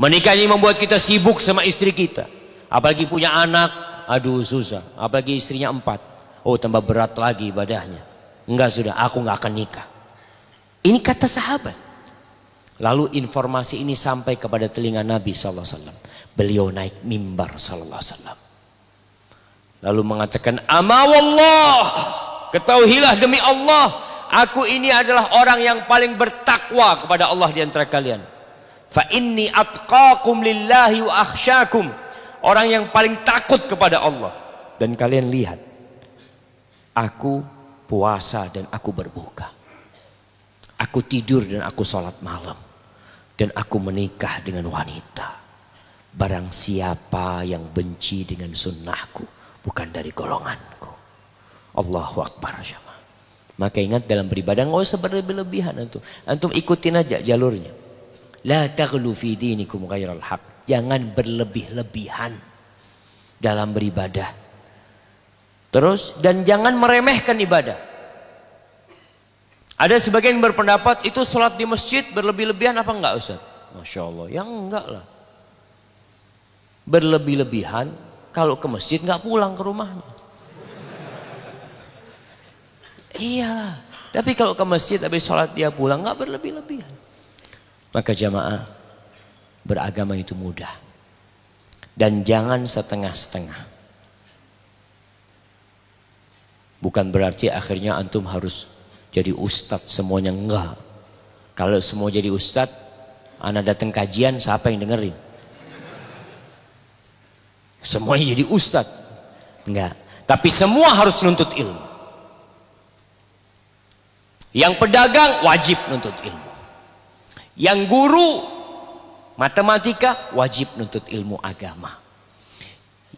Menikah ini membuat kita sibuk sama istri kita. Apalagi punya anak, aduh susah. Apalagi istrinya 4. Oh tambah berat lagi ibadahnya. Enggak, sudah, aku enggak akan nikah. Ini kata sahabat. Lalu informasi ini sampai kepada telinga Nabi sallallahu alaihi wasallam. Beliau naik mimbar sallallahu alaihi wasallam. Lalu mengatakan, ama wallah, ketahuilah demi Allah, aku ini adalah orang yang paling bertakwa kepada Allah di antara kalian. Fa inni atqakum lillahi wa akhsyakum. Orang yang paling takut kepada Allah. Dan kalian lihat, aku puasa dan aku berbuka. Aku tidur dan aku sholat malam. Dan aku menikah dengan wanita. Barang siapa yang benci dengan sunnahku, bukan dari golonganku. Allahu Akbar. Maka ingat, dalam beribadah nggak usah berlebih-lebihan. Antum ikutin aja jalurnya. La taghlu fi dinikum ghairal haq. Jangan berlebih-lebihan dalam beribadah. Terus, dan jangan meremehkan ibadah. Ada sebagian berpendapat itu sholat di masjid berlebih-lebihan apa enggak Ustaz? Masya Allah, ya enggak lah. Berlebih-lebihan kalau ke masjid enggak pulang ke rumahnya. Iya, tapi kalau ke masjid habis sholat dia pulang enggak berlebih-lebihan. Maka jamaah, Beragama itu mudah. Dan jangan setengah-setengah. Bukan berarti akhirnya antum harus jadi ustadz semuanya, enggak. Kalau semua jadi ustadz, anak datang kajian, siapa yang dengerin? Semuanya jadi ustadz, enggak. Tapi semua harus nuntut ilmu. Yang pedagang wajib nuntut ilmu. Yang guru matematika wajib nuntut ilmu agama.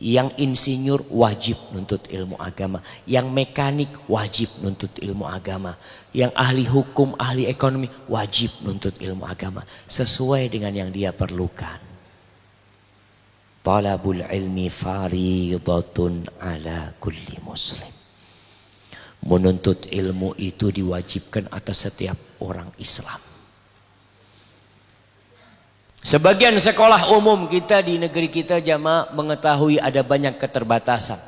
Yang insinyur wajib nuntut ilmu agama. Yang mekanik wajib nuntut ilmu agama. Yang ahli hukum, ahli ekonomi wajib nuntut ilmu agama. Sesuai dengan yang dia perlukan. Talabul ilmi faridatun ala kulli muslim. Menuntut ilmu itu diwajibkan atas setiap orang Islam. Sebagian sekolah umum kita di negeri kita jamaah mengetahui ada banyak keterbatasan.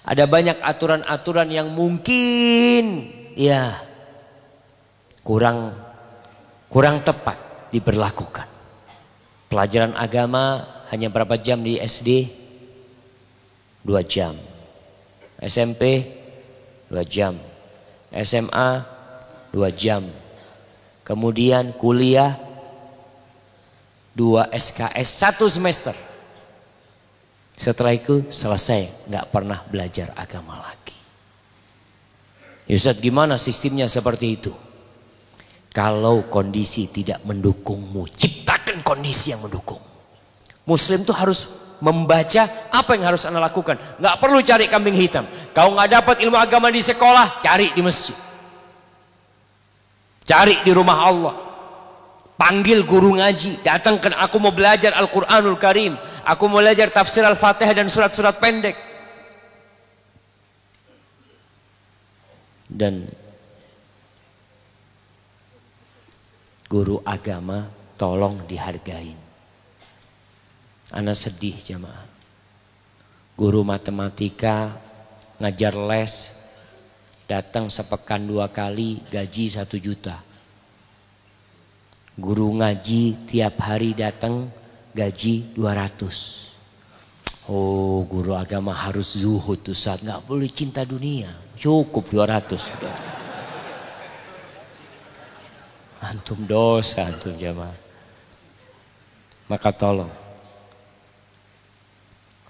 Ada banyak aturan-aturan yang mungkin ya kurang tepat diberlakukan. Pelajaran agama hanya berapa jam di SD? 2 jam. SMP 2 jam. SMA 2 jam. Kemudian kuliah 2 SKS 1 semester. Setelah itu selesai, nggak pernah belajar agama lagi. Ustaz, gimana sistemnya seperti itu? Kalau kondisi tidak mendukungmu, ciptakan kondisi yang mendukung. Muslim tuh harus membaca apa yang harus Anda lakukan. Nggak perlu cari kambing hitam. Kau nggak dapat ilmu agama di sekolah, cari di masjid, cari di rumah Allah. Panggil guru ngaji, datangkan, aku mau belajar Al-Quranul Karim, aku mau belajar tafsir Al-Fatihah dan surat-surat pendek. Dan guru agama tolong dihargain. Ana sedih jamaah. Guru matematika ngajar les, datang sepekan 2 kali, gaji 1 juta. Guru ngaji tiap hari datang, gaji 200. Oh, guru agama harus zuhud Ustaz, nggak boleh cinta dunia. Cukup 200 sudah. Antum dosa antum jamaah. Maka tolong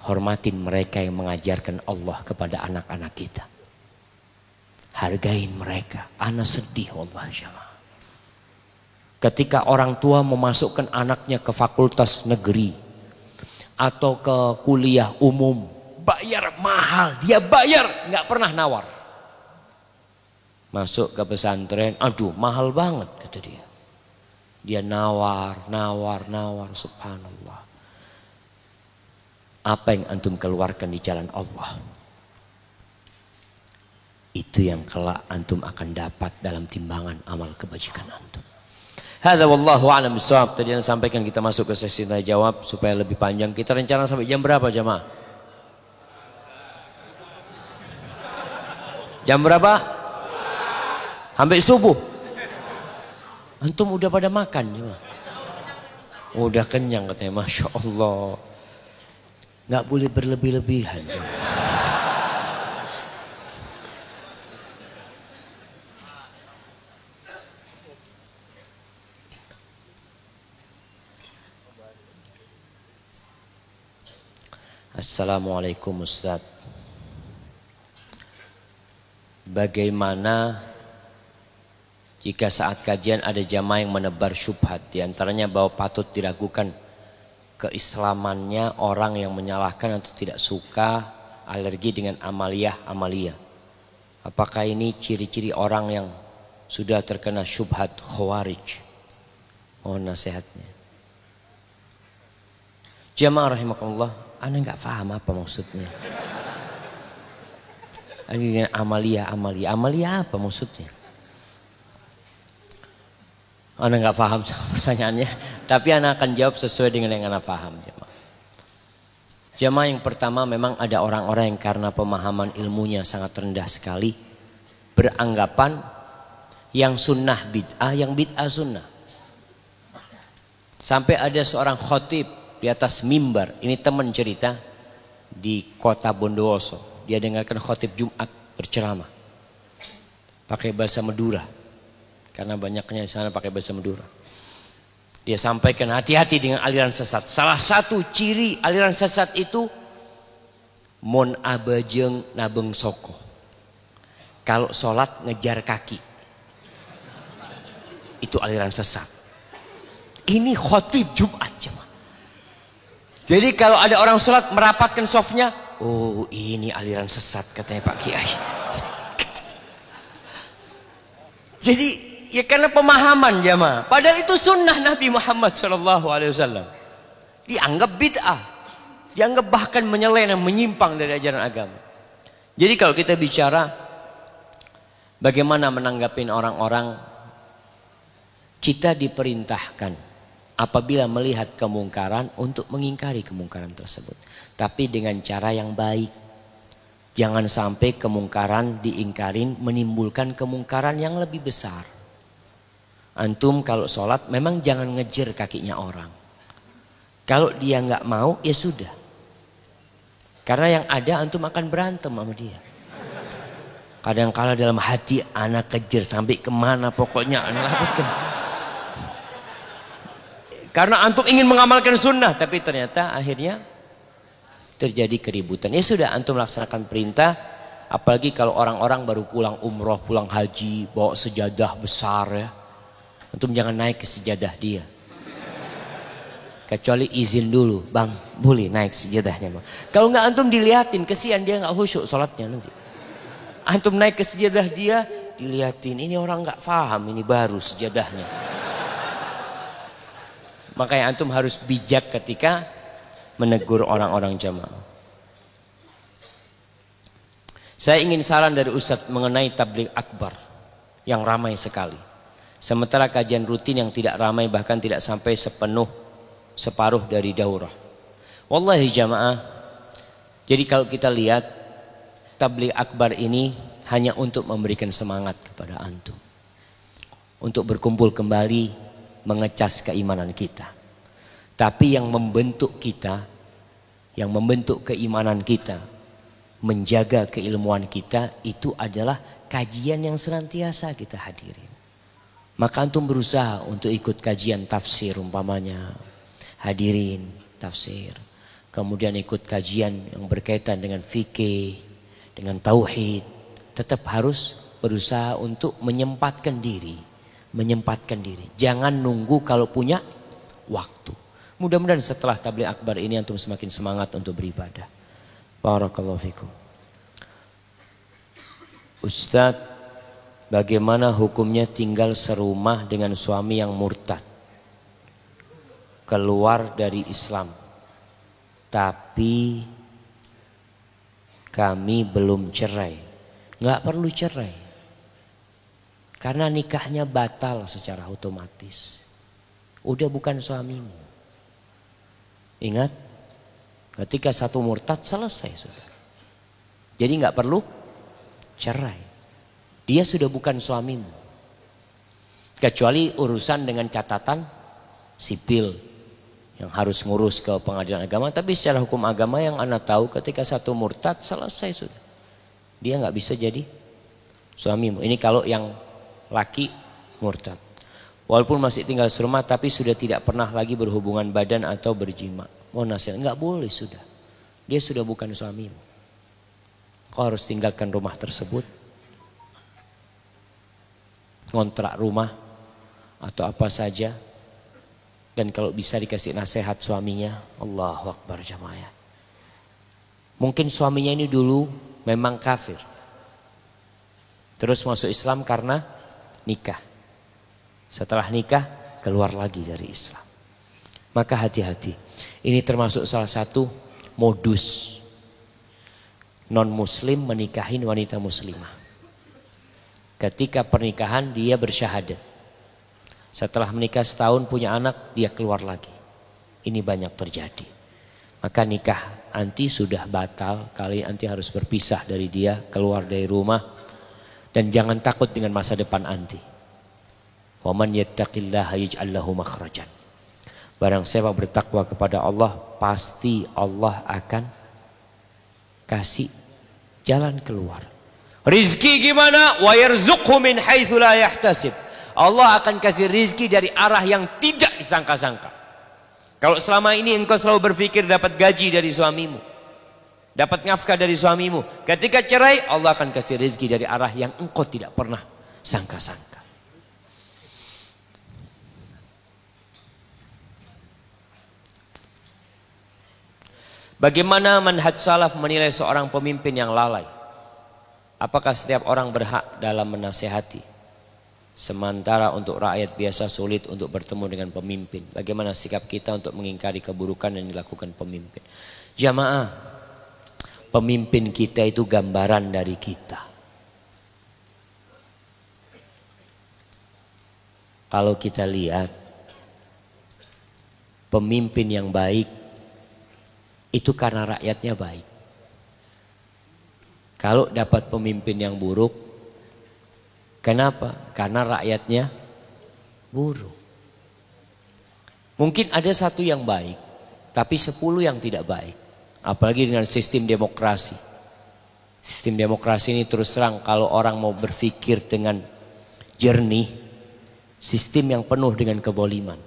hormatin mereka yang mengajarkan Allah kepada anak-anak kita. Hargain mereka. Ana sedih Allah jamaah. Ketika orang tua memasukkan anaknya ke fakultas negeri atau ke kuliah umum, bayar mahal, dia bayar, nggak pernah nawar. Masuk ke pesantren, aduh mahal banget kata dia. Dia nawar, subhanallah. Apa yang antum keluarkan di jalan Allah, itu yang kelak antum akan dapat dalam timbangan amal kebajikan antum. Hadza wallahu a'lam bishawab. Tadi yang sampaikan, kita masuk ke sesi tanya jawab supaya lebih panjang. Kita rencana sampai jam berapa jamaah? Jam berapa? Sampai subuh. Antum udah pada makan jamaah? Udah kenyang katanya, masya Allah. Nggak boleh berlebih-lebihan. Assalamualaikum Ustaz. Bagaimana jika saat kajian ada jamaah yang menebar syubhat, diantaranya bahwa patut diragukan keislamannya orang yang menyalahkan atau tidak suka alergi dengan amaliyah. Apakah ini ciri-ciri orang yang sudah terkena syubhat khawarij? Mohon nasihatnya. Jamaah rahimakumullah, Anda nggak paham apa maksudnya. Ini amaliyah apa maksudnya? Anda nggak paham pertanyaannya, tapi Anda akan jawab sesuai dengan yang Anda paham. Jamaah yang pertama, memang ada orang-orang yang karena pemahaman ilmunya sangat rendah sekali, beranggapan yang sunnah bid'ah, yang bid'ah sunnah. Sampai ada seorang khotib di atas mimbar. Ini teman cerita di kota Bondowoso. Dia dengarkan khotib Jumat berceramah. Pakai bahasa Madura. Karena banyaknya di sana pakai bahasa Madura. Dia sampaikan hati-hati dengan aliran sesat. Salah satu ciri aliran sesat itu mon abajeng nabeng soko. Kalau sholat ngejar kaki. Itu aliran sesat. Ini khotib Jumat cuma. Jadi kalau ada orang sholat merapatkan softnya, oh ini aliran sesat katanya Pak Kiai. Jadi ya karena pemahaman jamaah. Padahal itu sunnah Nabi Muhammad SAW. Dianggap bid'ah. Dianggap bahkan menyelena, menyimpang dari ajaran agama. Jadi kalau kita bicara bagaimana menanggapi orang-orang, kita diperintahkan apabila melihat kemungkaran untuk mengingkari kemungkaran tersebut. Tapi dengan cara yang baik. Jangan sampai kemungkaran diingkarin menimbulkan kemungkaran yang lebih besar. Antum kalau sholat memang jangan ngejer kakinya orang. Kalau dia nggak mau ya sudah. Karena yang ada antum akan berantem sama dia. Kadang-kala dalam hati anak kejer sampai kemana pokoknya anak lapatkan. Karena antum ingin mengamalkan sunnah tapi ternyata akhirnya terjadi keributan. Ya sudah antum laksanakan perintah. Apalagi kalau orang-orang baru pulang umroh, pulang haji, bawa sejadah besar ya. Antum jangan naik ke sejadah dia. Kecuali izin dulu, bang boleh naik sejadahnya bang. Kalau nggak antum dilihatin, kesian dia nggak khusyuk sholatnya nanti. Antum naik ke sejadah dia, dilihatin ini orang nggak paham ini baru sejadahnya. Makanya antum harus bijak ketika menegur orang-orang jamaah. Saya ingin saran dari Ustadz mengenai tabligh akbar yang ramai sekali. Sementara kajian rutin yang tidak ramai bahkan tidak sampai separuh dari daurah. Wallahi jamaah. Jadi kalau kita lihat tabligh akbar ini hanya untuk memberikan semangat kepada antum. Untuk berkumpul kembali mengecas keimanan kita. Tapi yang membentuk kita, yang membentuk keimanan kita, menjaga keilmuan kita itu adalah kajian yang senantiasa kita hadirin. Maka antum berusaha untuk ikut kajian tafsir umpamanya, hadirin tafsir. Kemudian ikut kajian yang berkaitan dengan fikih, dengan tauhid. Tetap harus berusaha untuk menyempatkan diri. Jangan nunggu kalau punya waktu. Mudah-mudahan setelah tabligh akbar ini antum semakin semangat untuk beribadah. Barakallahu fikum. Ustadz, bagaimana hukumnya tinggal serumah dengan suami yang murtad, keluar dari Islam, tapi kami belum cerai? Nggak perlu cerai. Karena nikahnya batal secara otomatis. Udah bukan suamimu. Ingat, ketika satu murtad selesai sudah. Jadi nggak perlu cerai. Dia sudah bukan suamimu. Kecuali urusan dengan catatan sipil yang harus ngurus ke pengadilan agama. Tapi secara hukum agama yang anda tahu ketika satu murtad selesai sudah. Dia nggak bisa jadi suamimu. Ini kalau yang laki murtad. Walaupun masih tinggal serumah tapi sudah tidak pernah lagi berhubungan badan atau berjima. Mau nasihat? Enggak boleh sudah. Dia sudah bukan suamimu. Kau harus tinggalkan rumah tersebut. Ngontrak rumah atau apa saja. Dan kalau bisa dikasih nasihat suaminya. Allahu Akbar jamaah. Mungkin suaminya ini dulu memang kafir. Terus masuk Islam karena nikah. Setelah nikah keluar lagi dari Islam. Maka hati-hati. Ini termasuk salah satu modus non muslim menikahin wanita muslimah. Ketika pernikahan dia bersyahadat. Setelah menikah setahun punya anak dia keluar lagi. Ini banyak terjadi. Maka nikah anti sudah batal. Kali anti harus berpisah dari dia, keluar dari rumah. Dan jangan takut dengan masa depan anti. Wa man yattaqillaha yaj'al lahu makhrajan. Barang siapa bertakwa kepada Allah, pasti Allah akan kasih jalan keluar. Rizki gimana? Wa yarzuqhu min haitsu la yahtasib. Allah akan kasih rizki dari arah yang tidak disangka-sangka. Kalau selama ini engkau selalu berpikir dapat gaji dari suamimu, dapat nafkah dari suamimu, ketika cerai Allah akan kasih rizki dari arah yang engkau tidak pernah sangka-sangka. Bagaimana manhaj salaf menilai seorang pemimpin yang lalai? Apakah setiap orang berhak dalam menasihati? Sementara untuk rakyat biasa sulit untuk bertemu dengan pemimpin. Bagaimana sikap kita untuk mengingkari keburukan yang dilakukan pemimpin? Jamaah, pemimpin kita itu gambaran dari kita. Kalau kita lihat pemimpin yang baik itu karena rakyatnya baik. Kalau dapat pemimpin yang buruk, kenapa? Karena rakyatnya buruk. Mungkin ada satu yang baik, tapi 10 yang tidak baik. Apalagi dengan sistem demokrasi. Sistem demokrasi ini terus terang kalau orang mau berpikir dengan jernih, sistem yang penuh dengan kezaliman.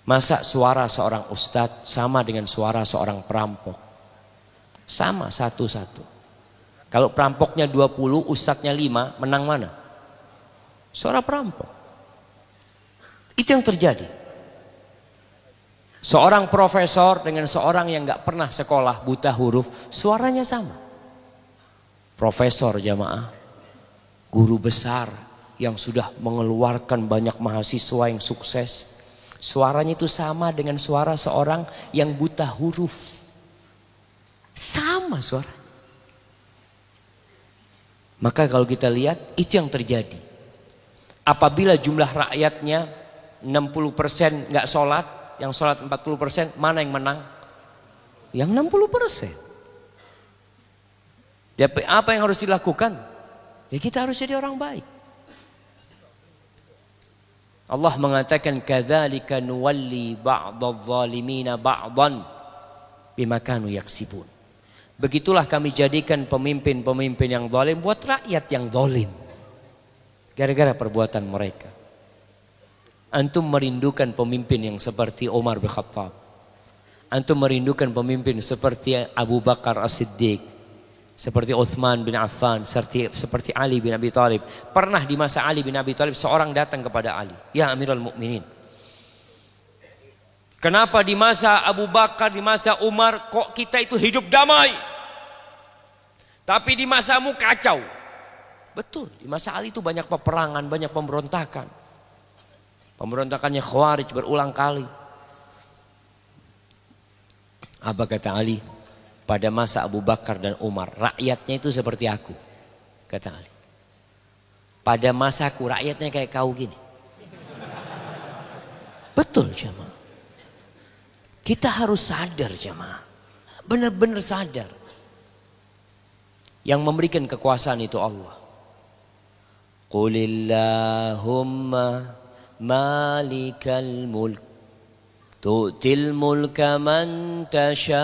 Masa suara seorang ustadz sama dengan suara seorang perampok? Sama satu-satu. Kalau perampoknya 20, ustadznya 5, menang mana? Suara perampok. Itu yang terjadi. Seorang profesor dengan seorang yang gak pernah sekolah, buta huruf, suaranya sama. Profesor jamaah, guru besar yang sudah mengeluarkan banyak mahasiswa yang sukses, suaranya itu sama dengan suara seorang yang buta huruf. Sama suara. Maka kalau kita lihat itu yang terjadi. Apabila jumlah rakyatnya 60% gak sholat, yang sholat 40%, mana yang menang? Yang 60%. Jadi apa yang harus dilakukan? Ya kita harus jadi orang baik. Allah mengatakan kadzalika nuwalli ba'dadh-dhalimina ba'dhan bima kanu yaksibun. Begitulah kami jadikan pemimpin-pemimpin yang zalim buat rakyat yang zalim. Gara-gara perbuatan mereka. Antum merindukan pemimpin yang seperti Umar bin Khattab. Antum merindukan pemimpin seperti Abu Bakar As-Siddiq, seperti Uthman bin Affan, seperti Ali bin Abi Thalib. Pernah di masa Ali bin Abi Thalib seorang datang kepada Ali, "Ya Amirul Mukminin, kenapa di masa Abu Bakar, di masa Umar kok kita itu hidup damai? Tapi di masamu kacau." Betul, di masa Ali itu banyak peperangan, banyak pemberontakan. Pemberontakannya Khawarij berulang kali. Apa kata Ali? Pada masa Abu Bakar dan Umar, rakyatnya itu seperti aku, kata Ali. Pada masaku rakyatnya kayak kau gini. Betul jemaah. Kita harus sadar jemaah. Benar-benar sadar. Yang memberikan kekuasaan itu Allah. Qulillahumma malikal mulk tu'til mulka man tasha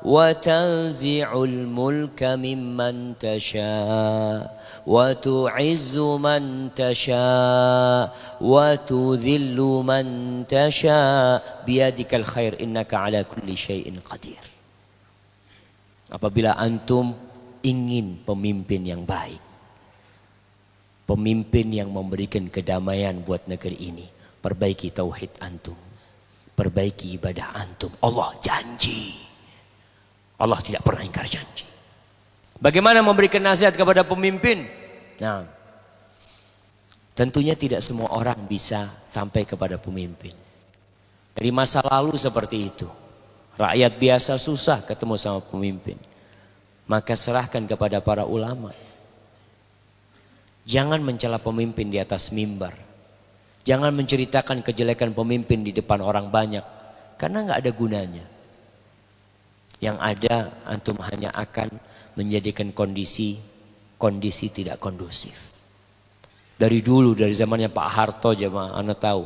wa tanzi'ul mulka mimman tasha wa tu'izzu man tasha wa tudhillu man tasha biyadikal khair innaka ala kulli syai'in qadir. Apabila antum ingin pemimpin yang baik, pemimpin yang memberikan kedamaian buat negeri ini, perbaiki tauhid antum, perbaiki ibadah antum. Allah janji, Allah tidak pernah ingkar janji. Bagaimana memberikan nasihat kepada pemimpin? Nah, tentunya tidak semua orang bisa sampai kepada pemimpin. Dari masa lalu seperti itu, rakyat biasa susah ketemu sama pemimpin. Maka serahkan kepada para ulama. Jangan mencela pemimpin di atas mimbar. Jangan menceritakan kejelekan pemimpin di depan orang banyak, karena nggak ada gunanya. Yang ada antum hanya akan menjadikan kondisi tidak kondusif. Dari dulu, dari zamannya Pak Harto jemaah, anda tahu,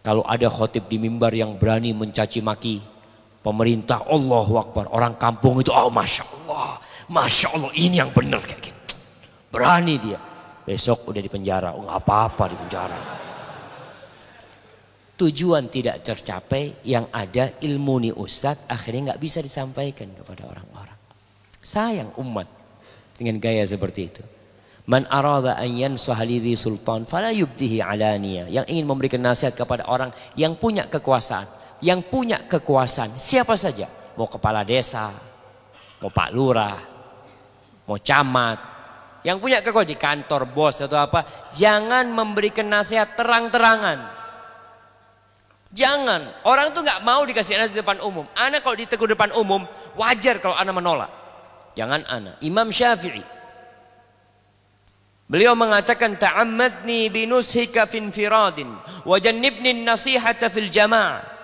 Kalau ada khotib di mimbar yang berani mencaci maki pemerintah, Allahu Akbar, orang kampung itu, oh Masya Allah, ini yang benar kayak gini. Berani dia. Besok udah di penjara, oh nggak apa-apa di penjara. Tujuan tidak tercapai, yang ada ilmu nih Ustadz akhirnya nggak bisa disampaikan kepada orang-orang. Sayang umat dengan gaya seperti itu. Man arada an yansaha lidhi sultan fala yubdihi alaniya. Yang ingin memberikan nasihat kepada orang yang punya kekuasaan, siapa saja, mau kepala desa, mau Pak Lurah, mau camat, yang punya kekuasaan di kantor bos atau apa, jangan memberikan nasihat terang-terangan. Jangan, orang tuh nggak mau dikasih nasihat di depan umum. Ana kalau ditegur depan umum, wajar kalau ana menolak. Jangan ana. Imam Syafi'i, beliau mengatakan, ta'ammadni binushika finfiradin wa jannibni nasihata fil jama'ah.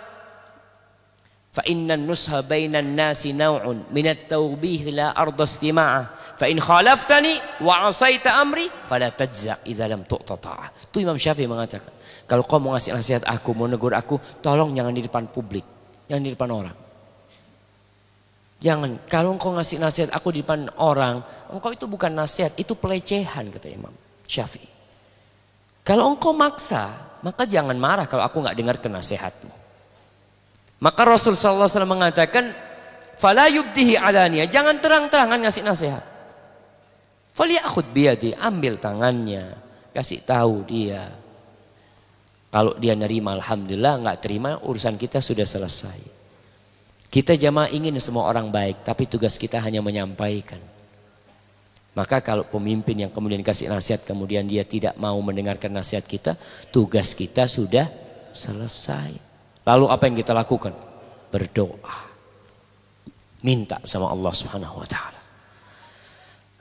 Fa inna nusha bainan nasi naw'un minat tawbih la arda istima'ah. Fa in khalaftani wa asaita amri fala tajza' idza lam tu'ta ta'ah. Itu Imam Syafi'i mengatakan, kalau kau mau ngasih nasihat aku, mau negur aku, tolong jangan di depan publik, jangan di depan orang. Jangan, kalau engkau ngasih nasihat aku di depan orang, engkau itu bukan nasihat, itu pelecehan, kata Imam Syafi'i. Kalau engkau maksa, maka jangan marah kalau aku nggak dengar nasihatmu. Maka Rasul sallallahu alaihi wasallam mengatakan, fala yubdihi alaniya, jangan terang-terangan ngasih nasihat. Falyakhud biyadi, ambil tangannya, kasih tahu dia. Kalau dia nerima alhamdulillah, nggak terima urusan kita sudah selesai. Kita jamaah ingin semua orang baik, tapi tugas kita hanya menyampaikan. Maka kalau pemimpin yang kemudian kasih nasihat, kemudian dia tidak mau mendengarkan nasihat kita, tugas kita sudah selesai. Lalu apa yang kita lakukan? Berdoa. Minta sama Allah Subhanahu wa taala.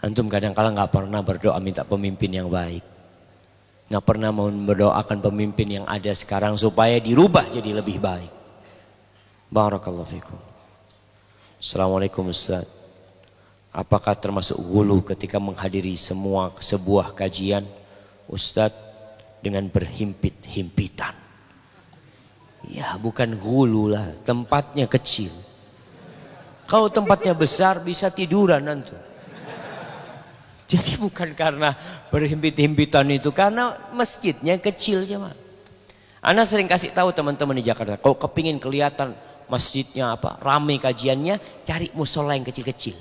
Antum kadang-kala nggak pernah berdoa minta pemimpin yang baik. Nggak pernah mau mendoakan pemimpin yang ada sekarang supaya dirubah jadi lebih baik. Barakallahu fikum. Assalamualaikum Ustaz. Apakah termasuk ghulu ketika menghadiri sebuah kajian Ustaz dengan berhimpit-himpitan? Ya bukan ghulu lah, tempatnya kecil. Kalau tempatnya besar bisa tiduran nanti. Jadi bukan karena berhimpit-himpitan itu, karena masjidnya kecil jemaah. Ana sering kasih tahu teman-teman di Jakarta, kalau kepingin kelihatan masjidnya apa, ramai kajiannya, cari musola yang kecil-kecil.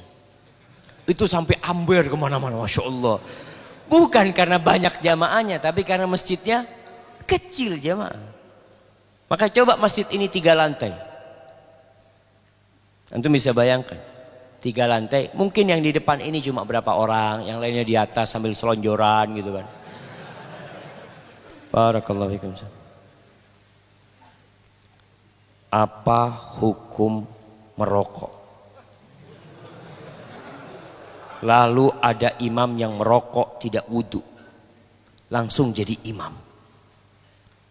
Itu sampai amber kemana-mana, Masya Allah. Bukan karena banyak jamaahnya, tapi karena masjidnya kecil jemaah. Maka coba masjid ini 3 lantai. Antum bisa bayangkan. 3 lantai, mungkin yang di depan ini cuma berapa orang, yang lainnya di atas sambil selonjoran gitu kan. Barakallahu fikum. Apa hukum merokok? Lalu ada imam yang merokok tidak wudu, langsung jadi imam.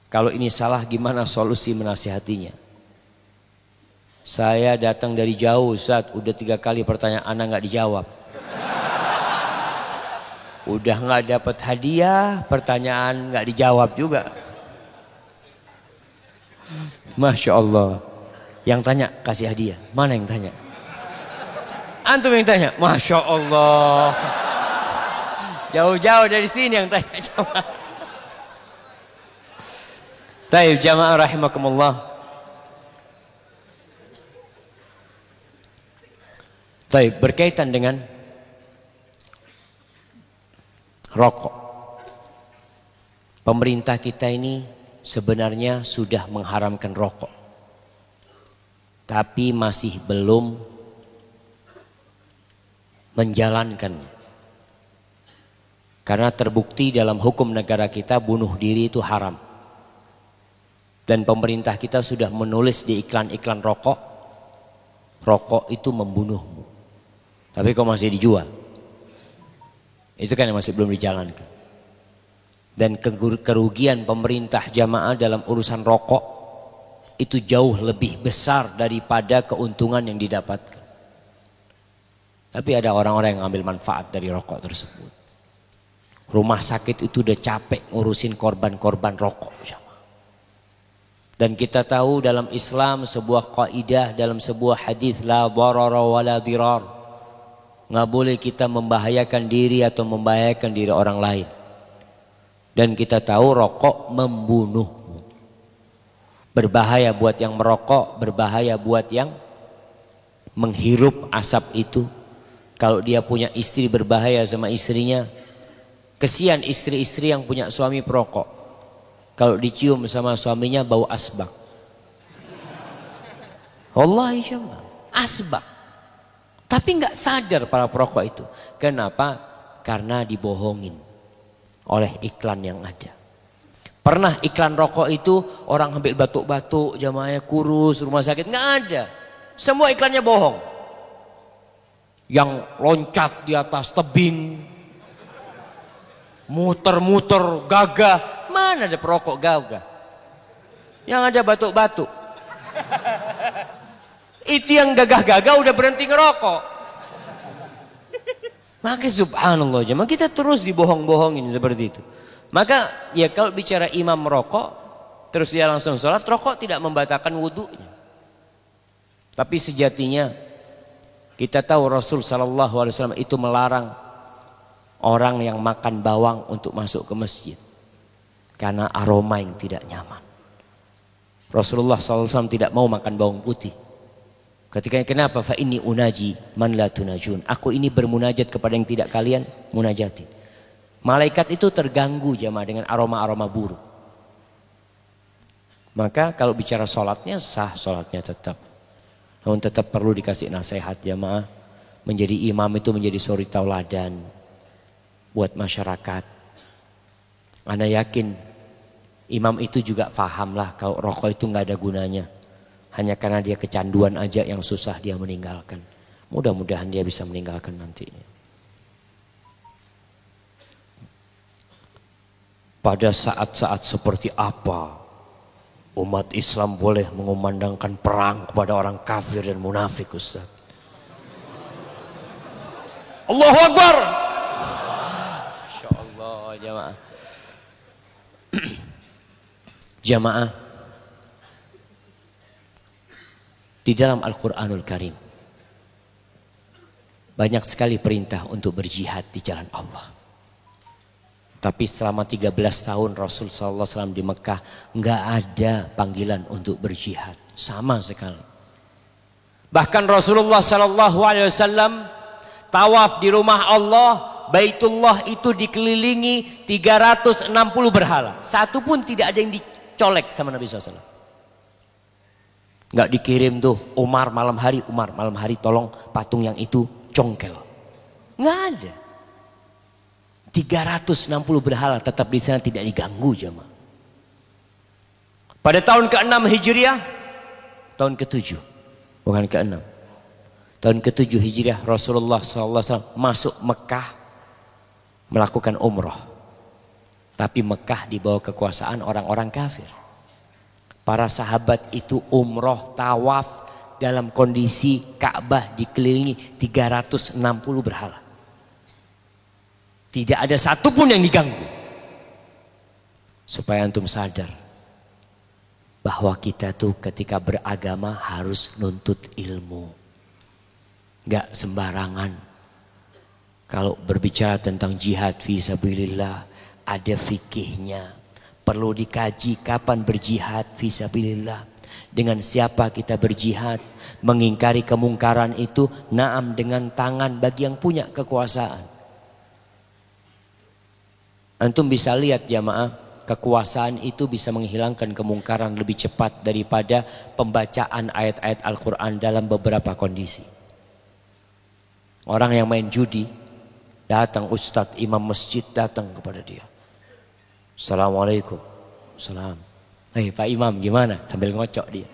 Kalau ini salah, gimana solusi menasihatinya? Saya datang dari jauh Ustaz, udah 3 kali pertanyaan anak nggak dijawab. Udah nggak dapat hadiah, pertanyaan nggak dijawab juga. Masya Allah. Yang tanya kasih hadiah, mana yang tanya? Antum yang tanya, Masya Allah. Jauh-jauh dari sini yang tanya jamaah. Taib jamaah rahimakumullah. Taib, berkaitan dengan rokok. Pemerintah kita ini sebenarnya sudah mengharamkan rokok, tapi masih belum menjalankannya. Karena terbukti dalam hukum negara kita bunuh diri itu haram. Dan pemerintah kita sudah menulis di iklan-iklan rokok, rokok itu membunuhmu. Tapi kok masih dijual? Itu kan yang masih belum dijalankan. Dan kerugian pemerintah jamaah dalam urusan rokok itu jauh lebih besar daripada keuntungan yang didapatkan. Tapi ada orang-orang yang ambil manfaat dari rokok tersebut. Rumah sakit itu udah capek ngurusin korban-korban rokok. Dan kita tahu dalam Islam sebuah kaidah, dalam sebuah hadis, la dharara wa la dirar. Nggak boleh kita membahayakan diri atau membahayakan diri orang lain. Dan kita tahu rokok membunuhmu. Berbahaya buat yang merokok, berbahaya buat yang menghirup asap itu. Kalau dia punya istri, berbahaya sama istrinya. Kesian istri-istri yang punya suami perokok. Kalau dicium sama suaminya bau asbak. Wallahi jemaah, asbak. Tapi nggak sadar para perokok itu. Kenapa? Karena dibohongin oleh iklan yang ada. Pernah iklan rokok itu orang ambil batuk-batuk, jamaahnya kurus, rumah sakit, nggak ada. Semua iklannya bohong. Yang loncat di atas tebing, muter-muter gagah. Mana ada perokok gagah? Yang ada batuk-batuk. Itu yang gagah-gagah udah berhenti ngerokok. Maka subhanallah jemaah, kita terus dibohong-bohongin seperti itu. Maka ya kalau bicara imam merokok, terus dia langsung sholat, rokok tidak membatalkan wudunya. Tapi sejatinya kita tahu Rasul SAW itu melarang orang yang makan bawang untuk masuk ke masjid. Karena aroma yang tidak nyaman. Rasulullah SAW tidak mau makan bawang putih. Ketika kenapa? Fa inni unaji man la tunajun. Aku ini bermunajat kepada yang tidak kalian munajatin. Malaikat itu terganggu jamaah dengan aroma-aroma buruk. Maka kalau bicara sholatnya sah, sholatnya tetap. Namun tetap perlu dikasih nasihat jamaah. Menjadi imam itu menjadi suri tauladan buat masyarakat. Ana yakin imam itu juga fahamlah kalau rokok itu nggak ada gunanya. Hanya karena dia kecanduan aja yang susah dia meninggalkan. Mudah-mudahan dia bisa meninggalkan nantinya. Pada saat-saat seperti apa umat Islam boleh mengumandangkan perang kepada orang kafir dan munafik, Ustaz? Allahu Akbar. Masya Allah jamaah. Jamaah, di dalam Al-Quranul Karim banyak sekali perintah untuk berjihad di jalan Allah. Tapi selama 13 tahun Rasul SAW di Mekah nggak ada panggilan untuk berjihad sama sekali. Bahkan Rasulullah SAW tawaf di rumah Allah, Baitullah itu dikelilingi 360 berhala. Satu pun tidak ada yang dicolek sama Nabi SAW. Nggak dikirim tuh Umar malam hari tolong patung yang itu congkel. Nggak ada. 360 berhala tetap di sana, tidak diganggu jemaah. Pada tahun ke-6 Hijriah, tahun ke-7, bukan ke-6. Tahun ke-7 Hijriah Rasulullah SAW masuk Mekah melakukan umroh. Tapi Mekah di bawah kekuasaan orang-orang kafir. Para sahabat itu umroh tawaf dalam kondisi Ka'bah dikelilingi 360 berhala. Tidak ada satupun yang diganggu. Supaya antum sadar bahwa kita tuh ketika beragama harus nuntut ilmu. Gak sembarangan. Kalau berbicara tentang jihad fi sabilillah, ada fikihnya. Perlu dikaji kapan berjihad fi sabilillah. Dengan siapa kita berjihad. Mengingkari kemungkaran itu naam dengan tangan bagi yang punya kekuasaan. Antum bisa lihat jamaah, kekuasaan itu bisa menghilangkan kemungkaran lebih cepat daripada pembacaan ayat-ayat Al-Quran dalam beberapa kondisi. Orang yang main judi, datang ustadz, imam masjid datang kepada dia. Assalamualaikum. Salam. Hei Pak Imam gimana? Sambil ngocok dia.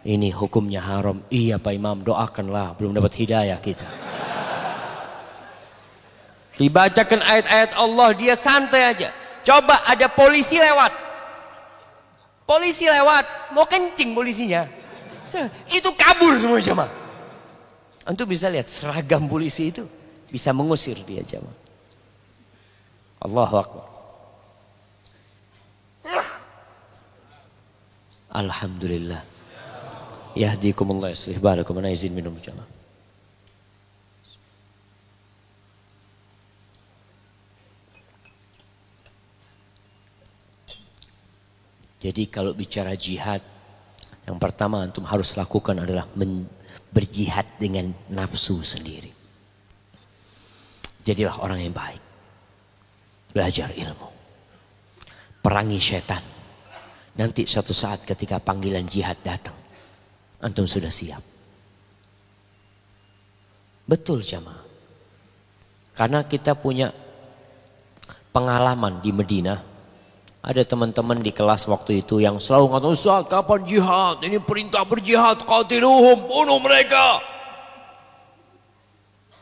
Ini hukumnya haram. Iya Pak Imam, doakanlah, belum dapat hidayah kita. Dibacakan ayat-ayat Allah, dia santai aja. Coba ada polisi lewat. Polisi lewat, mau kencing polisinya. Itu kabur semua jemaah. Antum bisa lihat seragam polisi itu bisa mengusir dia jemaah. Allahu Akbar. Alhamdulillah. Yahdikumullah yuslih balakum. Ana izin minum jamaah. Jadi kalau bicara jihad, yang pertama antum harus lakukan adalah berjihad dengan nafsu sendiri. Jadilah orang yang baik. Belajar ilmu. Perangi setan. Nanti suatu saat ketika panggilan jihad datang, antum sudah siap. Betul jamaah. Karena kita punya pengalaman di Madinah. Ada teman-teman di kelas waktu itu yang selalu mengatakan, Ustaz kapan jihad? Ini perintah berjihad, qatiluhum, bunuh mereka.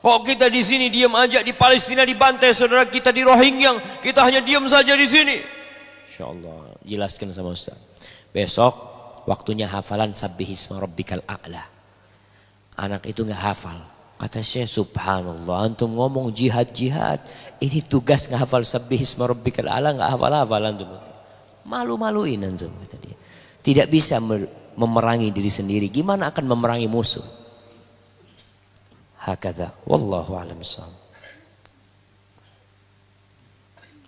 Kok kita di sini diam aja, di Palestina dibantai saudara kita di Rohingya, kita hanya diam saja di sini. Insyaallah, jelaskan sama Ustaz. Besok waktunya hafalan sabbihisma rabbikal a'la. Anak itu enggak hafal. Kata Syekh, subhanallah, antum ngomong jihad-jihad, ini tugas ngehafal sabbihisma rabbikal a'la, enggak hafal-hafal antum. Malu-maluin antum, kata dia. Tidak bisa memerangi diri sendiri, gimana akan memerangi musuh? Hakadha, wallahu a'lam bishawab.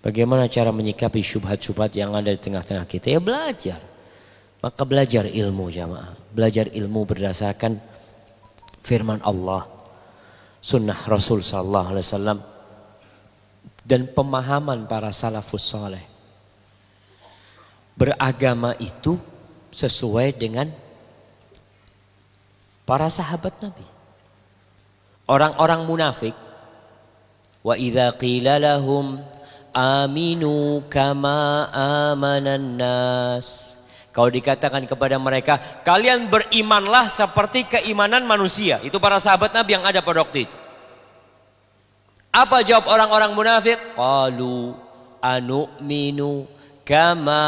Bagaimana cara menyikapi syubhat-syubhat yang ada di tengah-tengah kita? Ya belajar. Maka belajar ilmu jamaah. Belajar ilmu berdasarkan firman Allah, sunnah Rasul sallallahu alaihi wasallam, dan pemahaman para salafus saleh. Beragama itu sesuai dengan para sahabat Nabi. Orang-orang munafik, wa idza qila lahum aminu kama amanan nas. Kalau dikatakan kepada mereka, kalian berimanlah seperti keimanan manusia. Itu para sahabat Nabi yang ada pada waktu itu. Apa jawab orang-orang munafik? Qalu anu'minu kama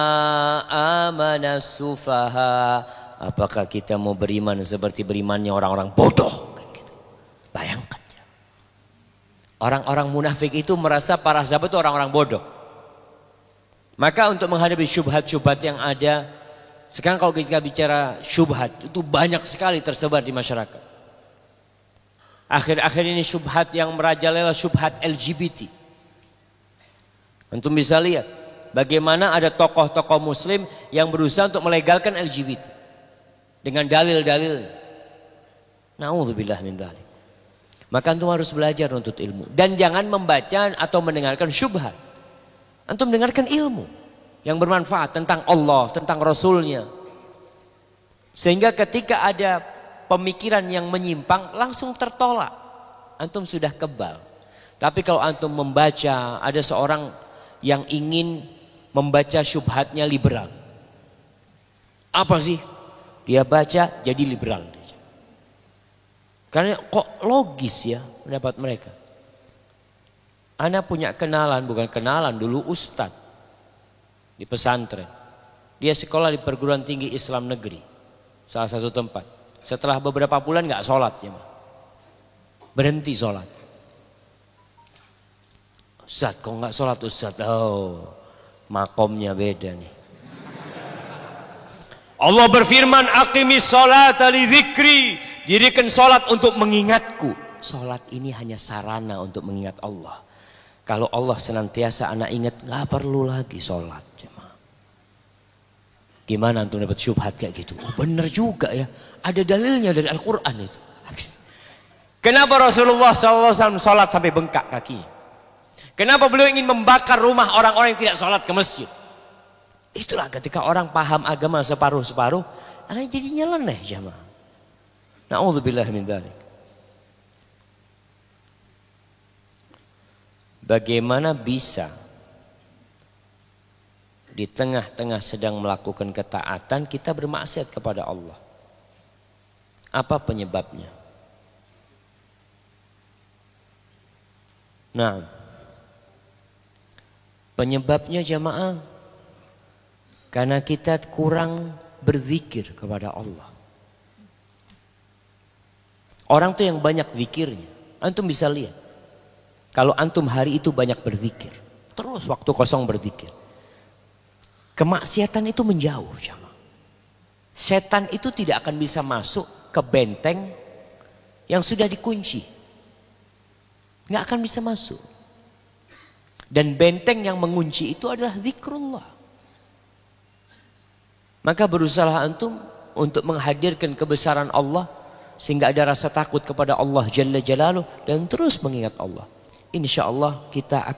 amanas sufaha. Apakah kita mau beriman seperti berimannya orang-orang bodoh? Gitu. Bayangkan. Orang-orang munafik itu merasa para sahabat itu orang-orang bodoh. Maka untuk menghadapi syubhat-syubhat yang ada, sekarang kalau kita bicara syubhat, itu banyak sekali tersebar di masyarakat. Akhir-akhir ini syubhat yang merajalela syubhat LGBT. Antum bisa lihat bagaimana ada tokoh-tokoh muslim yang berusaha untuk melegalkan LGBT dengan dalil-dalil. Na'udzubillah min dzalik. Maka antum harus belajar untuk ilmu dan jangan membaca atau mendengarkan syubhat. Antum dengarkan ilmu yang bermanfaat tentang Allah, tentang Rasulnya. Sehingga ketika ada pemikiran yang menyimpang langsung tertolak. Antum sudah kebal. Tapi kalau antum membaca, ada seorang yang ingin membaca syubhatnya liberal. Apa sih? Dia baca jadi liberal. Karena kok logis ya pendapat mereka. Ana punya kenalan, bukan kenalan, dulu ustadz di pesantren. Dia sekolah di perguruan tinggi Islam negeri, salah satu tempat. Setelah beberapa bulan nggak sholat ya, berhenti sholat. Ustaz, kok nggak sholat Ustaz? Oh, makomnya beda nih. Allah berfirman, aqimis sholata li dzikri, dirikan sholat untuk mengingatku. Sholat ini hanya sarana untuk mengingat Allah. Kalau Allah senantiasa anak ingat, nggak perlu lagi sholat. Gimana antum dapat syubhat kayak gitu? Oh, bener juga ya, ada dalilnya dari Al-Quran itu. Kenapa Rasulullah SAW sholat sampai bengkak kaki? Kenapa beliau ingin membakar rumah orang-orang yang tidak sholat ke masjid? Itulah ketika orang paham agama separuh-separuh, akan jadi nyeleneh jamaah. Na'udzubillah min dzalik. Bagaimana bisa di tengah-tengah sedang melakukan ketaatan kita bermaksiat kepada Allah? Apa penyebabnya? Nah, penyebabnya jamaah karena kita kurang berzikir kepada Allah. Orang tuh yang banyak zikirnya, antum bisa lihat. Kalau antum hari itu banyak berzikir, terus waktu kosong berzikir, kemaksiatan itu menjauh jamaah. Setan itu tidak akan bisa masuk ke benteng yang sudah dikunci. Nggak akan bisa masuk. Dan benteng yang mengunci itu adalah zikrullah. Maka berusaha antum untuk menghadirkan kebesaran Allah sehingga ada rasa takut kepada Allah Jalla Jalaluh dan terus mengingat Allah. Insya Allah kita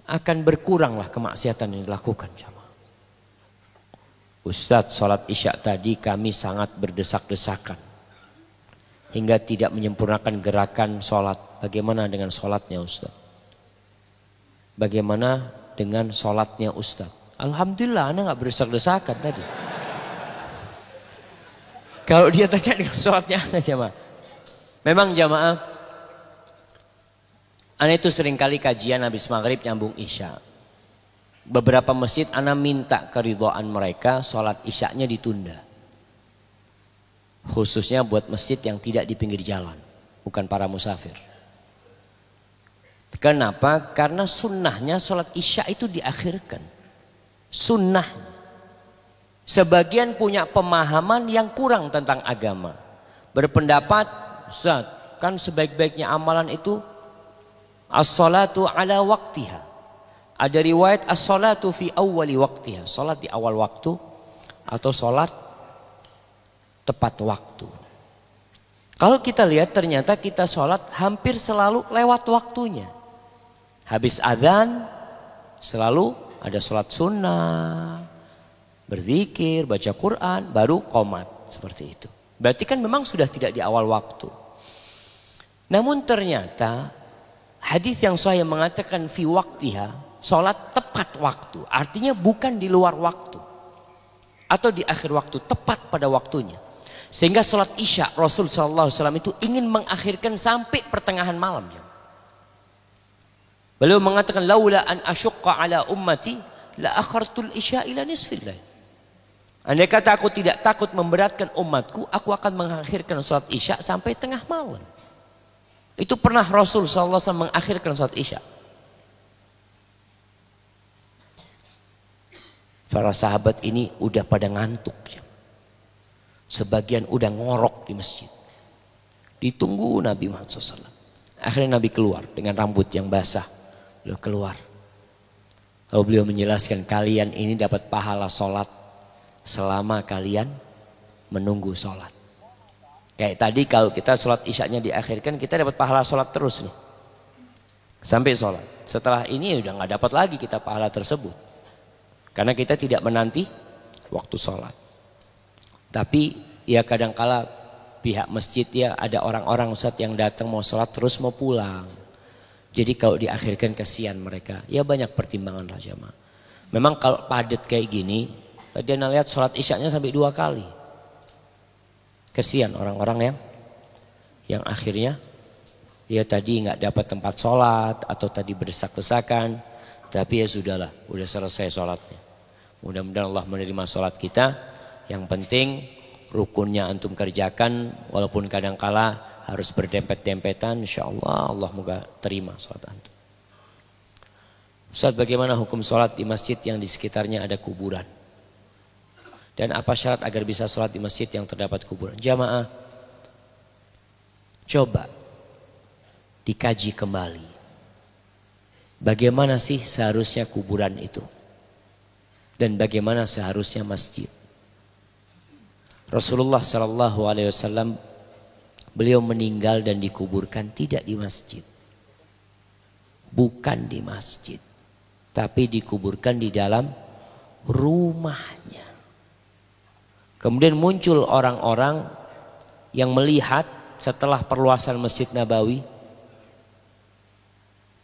akan berkuranglah kemaksiatan yang dilakukan. Ustadz, sholat isya tadi kami sangat berdesak-desakan hingga tidak menyempurnakan gerakan sholat. Bagaimana dengan sholatnya Ustadz? Bagaimana dengan sholatnya Ustadz? Alhamdulillah anak nggak berdesak-desakan tadi. Kalau dia tanya dengan sholatnya anak jamaah. Memang jamaah, anak itu seringkali kajian habis maghrib nyambung isya. Beberapa masjid ana minta keridhaan mereka sholat isyaknya ditunda. Khususnya buat masjid yang tidak di pinggir jalan, bukan para musafir. Kenapa? Karena sunnahnya sholat isya itu diakhirkan. Sunnah. Sebagian punya pemahaman yang kurang tentang agama. Berpendapat, Ustaz, kan sebaik-baiknya amalan itu as-salatu ala waqtiha. Ada riwayat as-salatu fi awwali waqtiha, salat di awal waktu atau salat tepat waktu. Kalau kita lihat ternyata kita salat hampir selalu lewat waktunya. Habis adzan selalu ada salat sunnah, berzikir, baca Quran, baru qomat, seperti itu. Berarti kan memang sudah tidak di awal waktu. Namun ternyata hadis yang sahih mengatakan fi waqtiha, sholat tepat waktu, artinya bukan di luar waktu atau di akhir waktu, tepat pada waktunya. Sehingga sholat isya Rasul SAW itu ingin mengakhirkan sampai pertengahan malam. Beliau mengatakan, laula an asyqa ala ummati la akhartul isya ila nisfil lail. Andai kata aku tidak takut memberatkan umatku, aku akan mengakhirkan sholat isya sampai tengah malam. Itu pernah Rasul SAW mengakhirkan sholat isya. Para sahabat ini udah pada ngantuk. Sebagian udah ngorok di masjid. Ditunggu Nabi Muhammad SAW. Akhirnya Nabi keluar dengan rambut yang basah. Beliau keluar. Lalu beliau menjelaskan, kalian ini dapat pahala sholat selama kalian menunggu sholat. Kayak tadi kalau kita sholat isyaknya diakhirkan, kita dapat pahala sholat terus nih. Sampai sholat. Setelah ini udah gak dapat lagi kita pahala tersebut. Karena kita tidak menanti waktu sholat. Tapi ya kadangkala pihak masjid ya ada orang-orang Ustadz yang datang mau sholat terus mau pulang. Jadi kalau diakhirkan kesian mereka. Ya banyak pertimbangan lah jamaah. Memang kalau padat kayak gini, tadi anda lihat sholat isyaknya sampai 2 kali. Kesian orang-orang yang akhirnya ya tadi nggak dapat tempat sholat atau tadi berdesak-desakan. Tapi ya sudahlah, udah selesai sholatnya. Mudah-mudahan Allah menerima sholat kita. Yang penting rukunnya antum kerjakan, walaupun kadangkala harus berdempet-dempetan. Insya Allah Allah moga terima sholat antum. Ustaz, bagaimana hukum sholat di masjid yang di sekitarnya ada kuburan? Dan apa syarat agar bisa sholat di masjid yang terdapat kuburan? Jamaah, coba dikaji kembali. Bagaimana sih seharusnya kuburan itu? Dan bagaimana seharusnya masjid? Rasulullah SAW beliau meninggal dan dikuburkan tidak di masjid, bukan di masjid, tapi dikuburkan di dalam rumahnya. Kemudian muncul orang-orang yang melihat setelah perluasan Masjid Nabawi,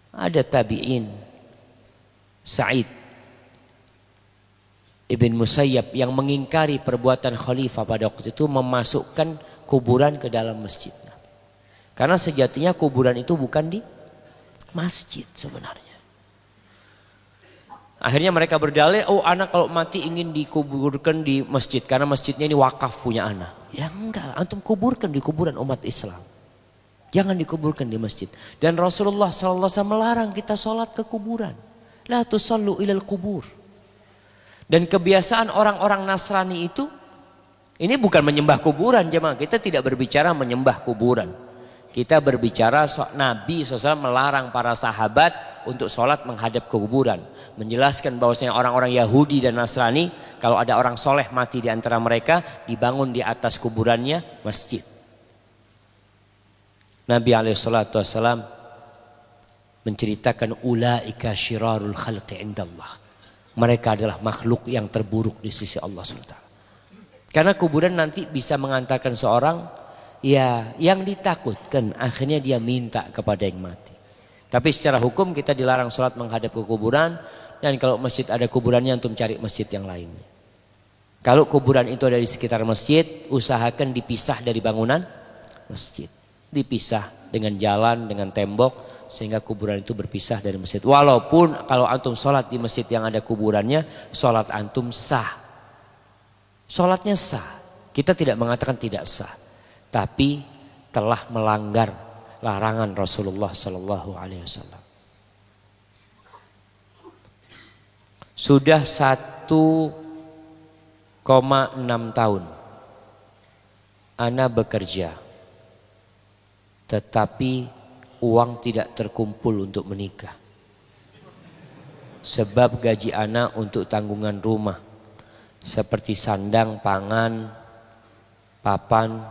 ada tabi'in Sa'id Ibn Musayyab yang mengingkari perbuatan khalifah pada waktu itu, memasukkan kuburan ke dalam masjid. Karena sejatinya kuburan itu bukan di masjid sebenarnya. Akhirnya mereka berdalih, oh anak kalau mati ingin dikuburkan di masjid karena masjidnya ini wakaf punya anak. Ya enggak, antum kuburkan di kuburan umat Islam. Jangan dikuburkan di masjid. Dan Rasulullah SAW melarang kita sholat ke kuburan. La tusallu ilal kubur. Dan kebiasaan orang-orang Nasrani itu Ini bukan menyembah kuburan jemaah. Kita tidak berbicara menyembah kuburan. Kita berbicara Nabi SAW melarang para sahabat untuk sholat menghadap ke kuburan. Menjelaskan bahwasanya orang-orang Yahudi dan Nasrani, kalau ada orang soleh mati di antara mereka, dibangun di atas kuburannya masjid. Nabi SAW menceritakan ulaika syirarul khalqi indallah. Mereka adalah makhluk yang terburuk di sisi Allah SWT. Karena kuburan nanti bisa mengantarkan seorang ya yang ditakutkan, akhirnya dia minta kepada yang mati. Tapi secara hukum kita dilarang sholat menghadap ke kuburan, dan kalau masjid ada kuburannya antum cari masjid yang lainnya. Kalau kuburan itu ada di sekitar masjid, usahakan dipisah dari bangunan masjid. Dipisah dengan jalan, dengan tembok, sehingga kuburan itu berpisah dari masjid. Walaupun kalau antum sholat di masjid yang ada kuburannya, sholat antum sah. Sholatnya sah. Kita tidak mengatakan tidak sah, tapi telah melanggar larangan Rasulullah Sallallahu Alaihi Wasallam. Sudah 1,6 tahun ana bekerja, tetapi uang tidak terkumpul untuk menikah. Sebab gaji ana untuk tanggungan rumah, seperti sandang, pangan, papan,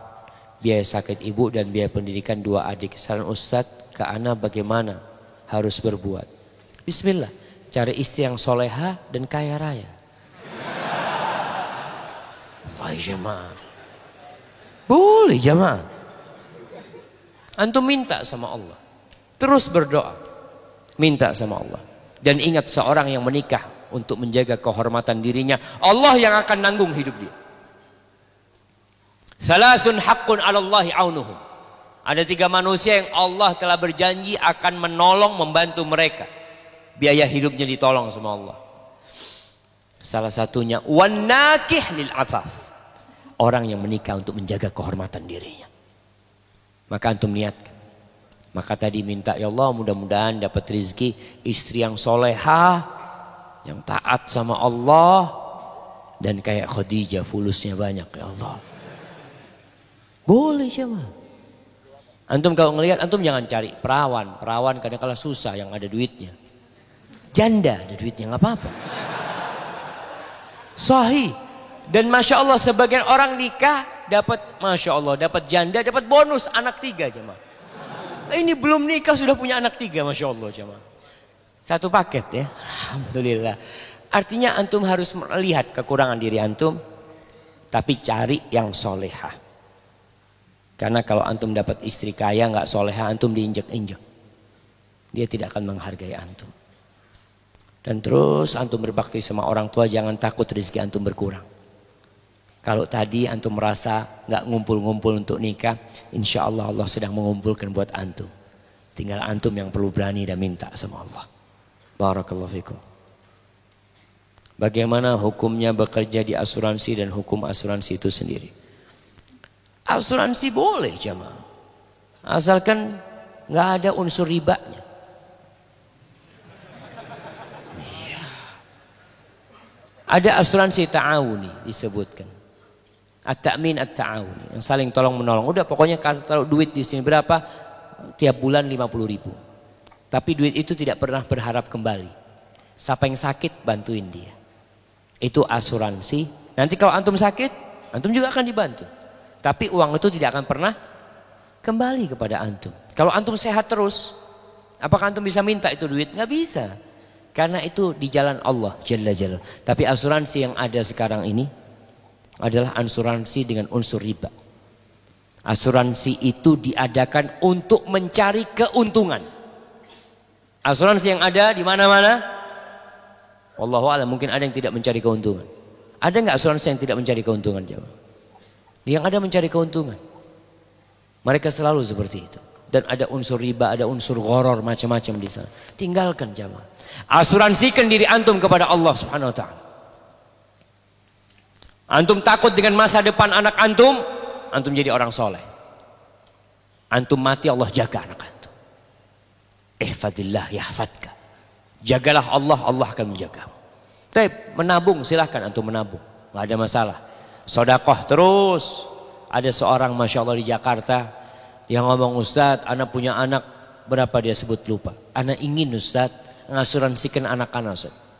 biaya sakit ibu dan biaya pendidikan 2 adik. Saran Ustadz ke ana bagaimana harus berbuat? Bismillah, cari istri yang soleha dan kaya raya. Wahai jemaah, boleh jemaah. Antum minta sama Allah, terus berdoa, minta sama Allah. Dan ingat, seorang yang menikah untuk menjaga kehormatan dirinya, Allah yang akan nanggung hidup dia. Salasun haqqun 'alallahi aunuhum. Ada 3 manusia yang Allah telah berjanji akan menolong, membantu mereka. Biaya hidupnya ditolong sama Allah. Salah satunya wan nakih lil afaf. Orang yang menikah untuk menjaga kehormatan dirinya. Maka antum niatkan. Maka tadi minta, ya Allah mudah-mudahan dapat rezeki istri yang solehah, yang taat sama Allah, dan kayak Khadijah fulusnya banyak ya Allah. Boleh jemaah. Antum kalau ngelihat, antum jangan cari perawan. Perawan kadang-kala susah yang ada duitnya. Janda ada duitnya nggak apa-apa. Sahih. Dan masya Allah sebagian orang nikah dapat, masya Allah dapat janda, dapat bonus anak 3 jemaah. Ini belum nikah sudah punya anak 3, masya Allah jemaah. Satu paket ya. Alhamdulillah. Artinya antum harus melihat kekurangan diri antum, tapi cari yang solehah. Karena kalau antum dapat istri kaya nggak solehah, antum diinjek-injek. Dia tidak akan menghargai antum. Dan terus antum berbakti sama orang tua, jangan takut rezeki antum berkurang. Kalau tadi antum merasa nggak ngumpul-ngumpul untuk nikah, insya Allah Allah sedang mengumpulkan buat antum. Tinggal antum yang perlu berani dan minta sama Allah. Barakallahu fikum. Bagaimana hukumnya bekerja di asuransi dan hukum asuransi itu sendiri? Asuransi boleh jemaah, asalkan nggak ada unsur ribanya. Iya. Ada asuransi ta'awuni disebutkan. At-ta'min at-ta'awuni, yang saling tolong menolong. Udah pokoknya kalau duit di sini berapa, tiap bulan 50.000. Tapi duit itu tidak pernah berharap kembali. Siapa yang sakit bantuin dia. Itu asuransi. Nanti kalau antum sakit, antum juga akan dibantu. Tapi uang itu tidak akan pernah kembali kepada antum. Kalau antum sehat terus, apakah antum bisa minta itu duit? Nggak bisa. Karena itu di jalan Allah Jalla Jalla. Tapi asuransi yang ada sekarang ini adalah asuransi dengan unsur riba. Asuransi itu diadakan untuk mencari keuntungan. Asuransi yang ada di mana-mana, wallahu a'lam, mungkin ada yang tidak mencari keuntungan. Ada nggak asuransi yang tidak mencari keuntungan jemaah? Yang ada mencari keuntungan. Mereka selalu seperti itu. Dan ada unsur riba, ada unsur gharar, macam-macam di sana. Tinggalkan jemaah. Asuransikan diri antum kepada Allah Subhanahu wa taala. Antum takut dengan masa depan anak antum, antum jadi orang soleh. Antum mati, Allah jaga anak antum. Ihfadillah yahfadka. Jagalah Allah, Allah akan menjagamu. Tapi menabung silahkan antum menabung, nggak ada masalah. Sodakoh terus. Ada seorang Masya Allah di Jakarta yang ngomong, Ustadz, anak punya anak, berapa dia sebut lupa. Anak ingin Ustadz ngasuransikan anak-anak Ustadz.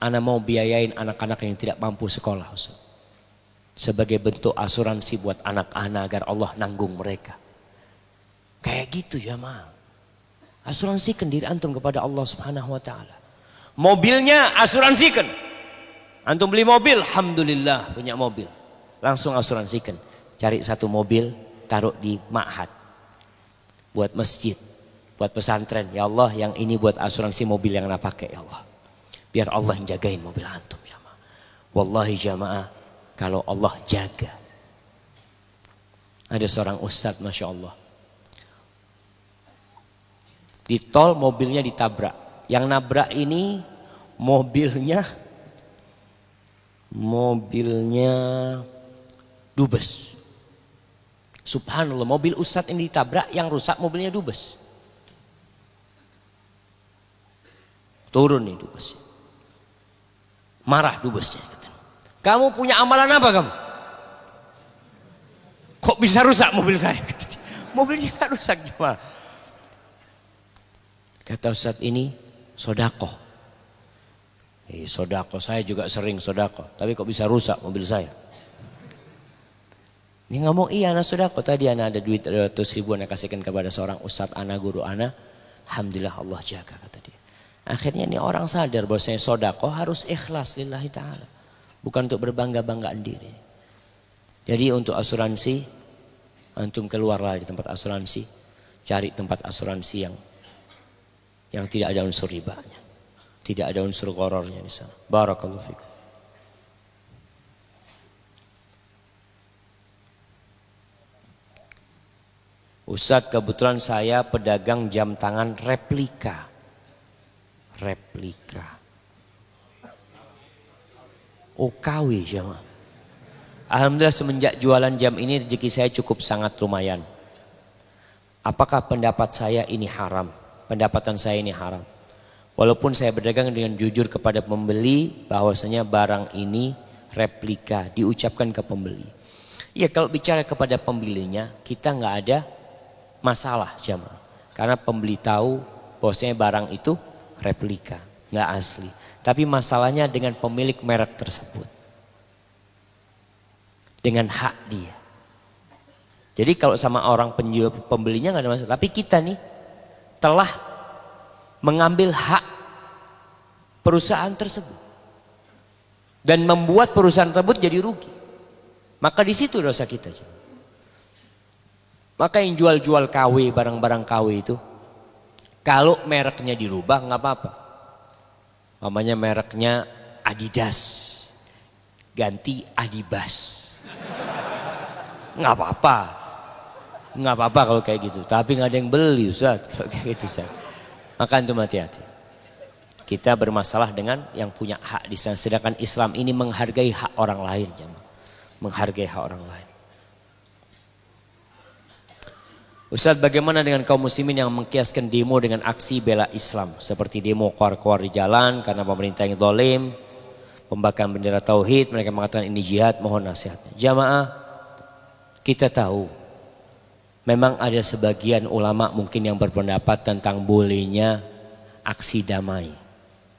Anak mau biayain anak-anak yang tidak mampu sekolah Ustadz. Sebagai bentuk asuransi buat anak-anak agar Allah nanggung mereka. Kayak gitu jamaah. Asuransikan diri antum kepada Allah Subhanahu wa taala. Mobilnya asuransikan. Antum beli mobil, alhamdulillah punya mobil. Langsung asuransikan. Cari satu mobil, taruh di ma'had. Buat masjid, buat pesantren. Ya Allah, yang ini buat asuransi mobil yang anak pakai ya Allah. Biar Allah yang jagain mobil antum jamaah. Wallahi jamaah, kalau Allah jaga. Ada seorang ustadz Masya Allah. Di tol mobilnya ditabrak. Yang nabrak ini mobilnya dubes. Subhanallah, mobil ustadz ini ditabrak, yang rusak mobilnya dubes. Turun nih dubesnya. Marah dubesnya. Kamu punya amalan apa kamu? Kok bisa rusak mobil saya? Mobilnya gak rusak cuma. Kata ustadz ini sodakoh. Sodakoh, saya juga sering sodakoh. Tapi kok bisa rusak mobil saya? Dia ngomong, iya anak sodakoh. Tadi anak ada duit 200 ribu anak kasihkan kepada seorang ustadz anak, guru anak. Alhamdulillah Allah jaga, kata dia. Akhirnya ini orang sadar bahwasanya sodakoh harus ikhlas lillahi ta'ala. Bukan untuk berbangga-banggaan diri. Jadi untuk asuransi, antum keluarlah di tempat asuransi. Cari tempat asuransi yang tidak ada unsur ribanya. Tidak ada unsur gharornya di sana. Barakallahu fikum. Ustadz, kebetulan saya pedagang jam tangan replika. OKW jemaah. Alhamdulillah semenjak jualan jam ini rezeki saya cukup sangat lumayan. Apakah pendapat saya ini haram? Pendapatan saya ini haram. Walaupun saya berdagang dengan jujur kepada pembeli bahwasanya barang ini replika, diucapkan ke pembeli. Ya kalau bicara kepada pembelinya kita nggak ada masalah jemaah. Karena pembeli tahu bahwasanya barang itu replika, nggak asli. Tapi masalahnya dengan pemilik merek tersebut. Dengan hak dia. Jadi kalau sama orang penjual pembelinya nggak ada masalah. Tapi kita nih telah mengambil hak perusahaan tersebut dan membuat perusahaan tersebut jadi rugi. Maka di situ dosa kita. Maka yang jual-jual KW, barang-barang KW itu, kalau mereknya dirubah nggak apa-apa. Namanya mereknya Adidas, ganti Adibas, nggak apa-apa. Nggak apa-apa kalau kayak gitu. Tapi nggak ada yang beli Ustaz kalau kayak gitu Ustaz. Maka antum hati-hati. Kita bermasalah dengan yang punya hak di sana. Sedangkan Islam ini menghargai hak orang lain. Menghargai hak orang lain. Ustaz, bagaimana dengan kaum muslimin yang mengkiaskan demo dengan aksi bela Islam? Seperti demo keluar-keluar di jalan karena pemerintah yang zalim, pembakaran bendera tauhid, mereka mengatakan ini jihad, mohon nasihatnya. Jamaah, kita tahu memang ada sebagian ulama mungkin yang berpendapat tentang bolehnya aksi damai.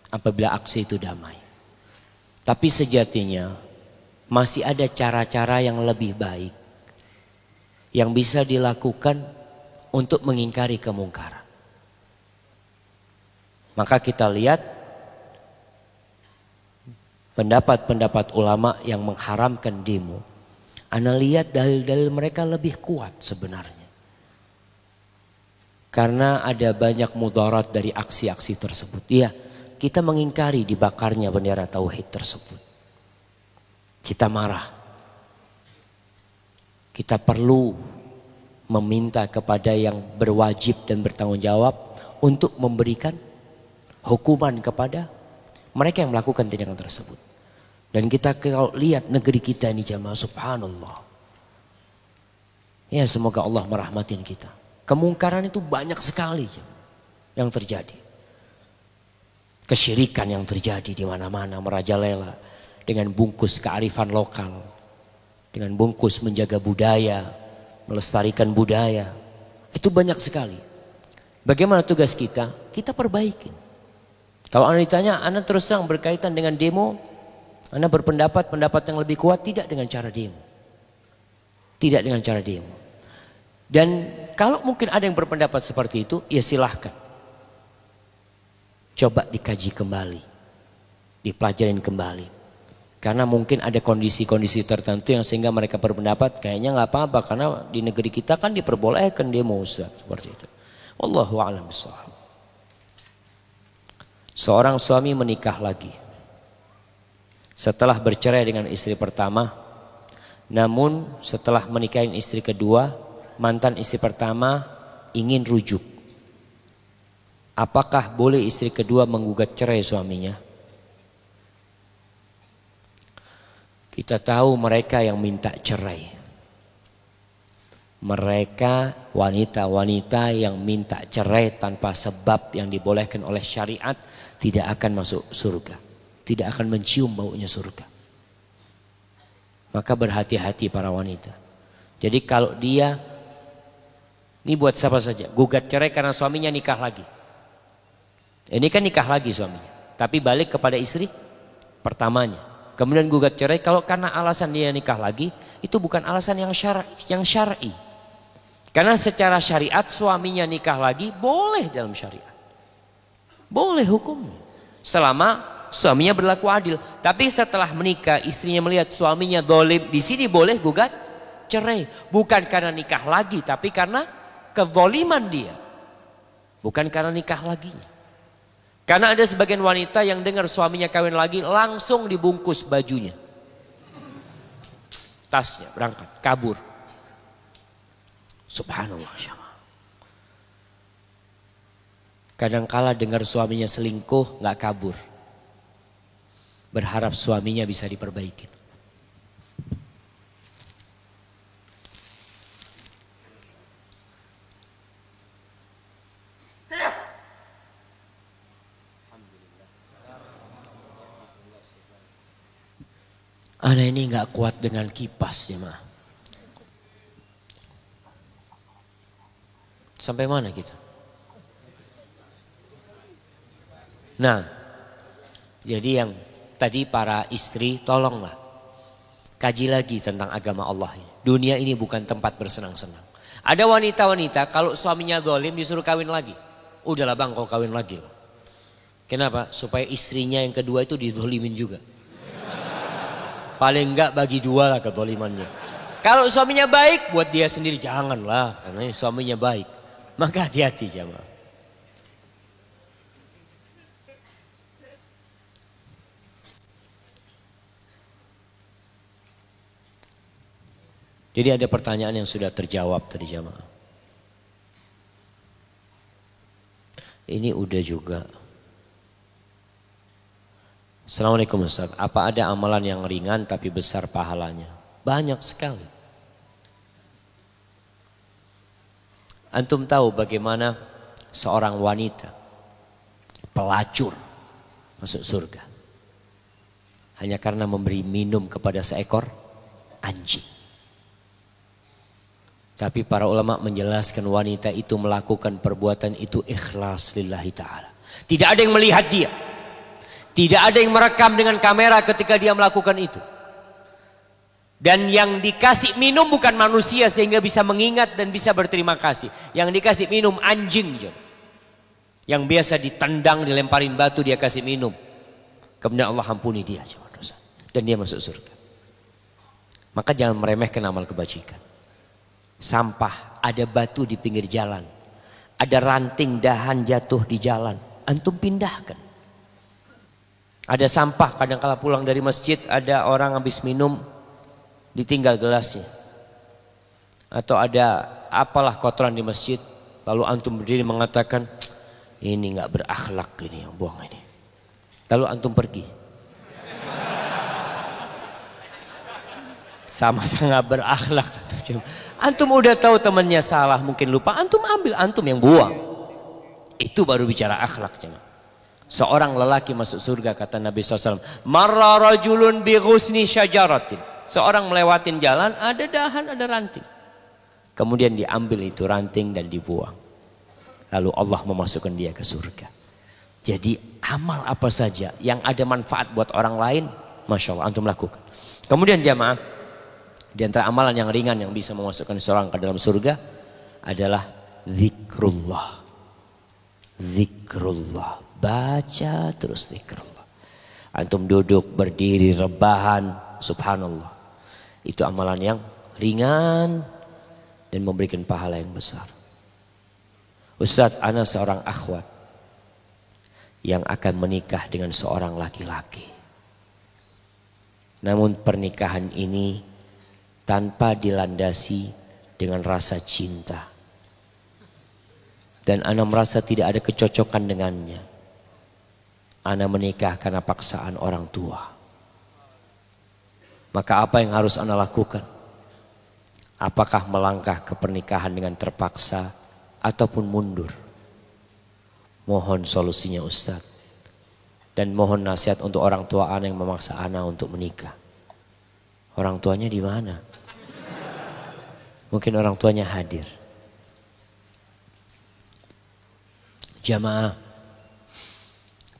Apabila aksi itu damai. Tapi sejatinya masih ada cara-cara yang lebih baik. Yang bisa dilakukan untuk mengingkari kemungkaran. Maka kita lihat pendapat-pendapat ulama yang mengharamkan demo. Ana lihat dalil-dalil mereka lebih kuat sebenarnya. Karena ada banyak mudarat dari aksi-aksi tersebut. Iya, kita mengingkari dibakarnya bendera tauhid tersebut. Kita marah. Kita perlu meminta kepada yang berwajib dan bertanggung jawab untuk memberikan hukuman kepada mereka yang melakukan tindakan tersebut. Dan kita kalau lihat negeri kita ini jamaah, subhanallah. Ya semoga Allah merahmatin kita. Kemungkaran itu banyak sekali yang terjadi. Kesyirikan yang terjadi di mana-mana merajalela. dengan bungkus kearifan lokal, dengan bungkus menjaga budaya, melestarikan budaya. Itu banyak sekali. Bagaimana tugas kita? Kita perbaiki. Kalau Anda ditanya, Anda terus terang berkaitan dengan demo, Anda berpendapat yang lebih kuat, tidak dengan cara demo. Tidak dengan cara demo. Dan kalau mungkin ada yang berpendapat seperti itu, ya silahkan. Coba dikaji kembali, dipelajarin kembali. Karena mungkin ada kondisi-kondisi tertentu yang sehingga mereka berpendapat kayaknya nggak apa-apa karena di negeri kita kan diperbolehkan demo, Ustaz, seperti itu. Wallahu a'lam bishawab. Seorang suami menikah lagi setelah bercerai dengan istri pertama, namun setelah menikahi istri kedua, mantan istri pertama ingin rujuk. Apakah boleh istri kedua menggugat cerai suaminya? Kita tahu mereka yang minta cerai. Mereka wanita-wanita yang minta cerai tanpa sebab yang dibolehkan oleh syariat tidak akan masuk surga. Tidak akan mencium baunya surga. Maka berhati-hati para wanita. Jadi kalau dia, ini buat siapa saja, gugat cerai karena suaminya nikah lagi. Ini kan nikah lagi suaminya, tapi balik kepada istri pertamanya. Kemudian gugat cerai kalau karena alasan dia nikah lagi, itu bukan alasan yang syar'i. Karena secara syariat suaminya nikah lagi boleh dalam syariat. Boleh hukumnya. Selama suaminya berlaku adil. Tapi setelah menikah istrinya melihat suaminya zalim, di sini boleh gugat cerai. Bukan karena nikah lagi, tapi karena kezaliman dia. Bukan karena nikah laginya. Karena ada sebagian wanita yang dengar suaminya kawin lagi langsung dibungkus bajunya. Tasnya berangkat, kabur. Subhanallah. Kadangkala dengar suaminya selingkuh nggak kabur. Berharap suaminya bisa diperbaiki. Ana ini nggak kuat dengan kipas jemaah. Sampai mana kita? Nah, jadi yang tadi para istri tolonglah kaji lagi tentang agama Allah ini. Dunia ini bukan tempat bersenang-senang. Ada wanita-wanita kalau suaminya zalim disuruh kawin lagi. Udahlah bang, kau kawin lagi lah. Kenapa? Supaya istrinya yang kedua itu dizalimin juga. Paling enggak bagi dua lah kezalimannya. Kalau suaminya baik buat dia sendiri janganlah, karena suaminya baik. Maka hati-hati jemaah. Jadi ada pertanyaan yang sudah terjawab tadi jemaah. Ini udah juga. Assalamualaikum Ustaz. Apa ada amalan yang ringan tapi besar pahalanya? Banyak sekali. Antum tahu bagaimana seorang wanita pelacur masuk surga hanya karena memberi minum kepada seekor anjing. Tapi para ulama menjelaskan wanita itu melakukan perbuatan itu ikhlas lillahi ta'ala. Tidak ada yang melihat dia. Tidak ada yang merekam dengan kamera ketika dia melakukan itu. Dan yang dikasih minum bukan manusia sehingga bisa mengingat dan bisa berterima kasih. Yang dikasih minum anjing. Yang biasa ditendang, dilemparin batu dia kasih minum. Kemudian Allah ampuni dia. Dan dia masuk surga. Maka jangan meremehkan amal kebajikan. Sampah, ada batu di pinggir jalan. Ada ranting dahan jatuh di jalan. Antum pindahkan. Ada sampah, kadang-kala pulang dari masjid ada orang habis minum ditinggal gelasnya. Atau ada apalah kotoran di masjid, lalu antum berdiri mengatakan ini nggak berakhlak ini yang buang ini. Lalu antum pergi. Sama-sama nggak berakhlak. Antum udah tahu temannya salah, mungkin lupa, antum ambil, antum yang buang. Itu baru bicara akhlak. Seorang lelaki masuk surga, kata Nabi SAW. Marra rajulun bi ghusni syajaratin. Seorang melewatin jalan, ada dahan, ada ranting. Kemudian diambil itu ranting dan dibuang. Lalu Allah memasukkan dia ke surga. Jadi amal apa saja yang ada manfaat buat orang lain, Masya Allah, antum lakukan. Kemudian jamaah, di antara amalan yang ringan yang bisa memasukkan seorang ke dalam surga adalah zikrullah. Zikrullah. Baca terus zikrullah. Antum duduk, berdiri, rebahan, subhanallah. Itu amalan yang ringan dan memberikan pahala yang besar. Ustadz, ana seorang akhwat yang akan menikah dengan seorang laki-laki. Namun pernikahan ini tanpa dilandasi dengan rasa cinta. Dan ana merasa tidak ada kecocokan dengannya. Ana menikah karena paksaan orang tua. Maka apa yang harus ana lakukan? Apakah melangkah ke pernikahan dengan terpaksa ataupun mundur? Mohon solusinya Ustadz. Dan mohon nasihat untuk orang tua ana yang memaksa ana untuk menikah. Orang tuanya di mana? Mungkin orang tuanya hadir. Jamaah,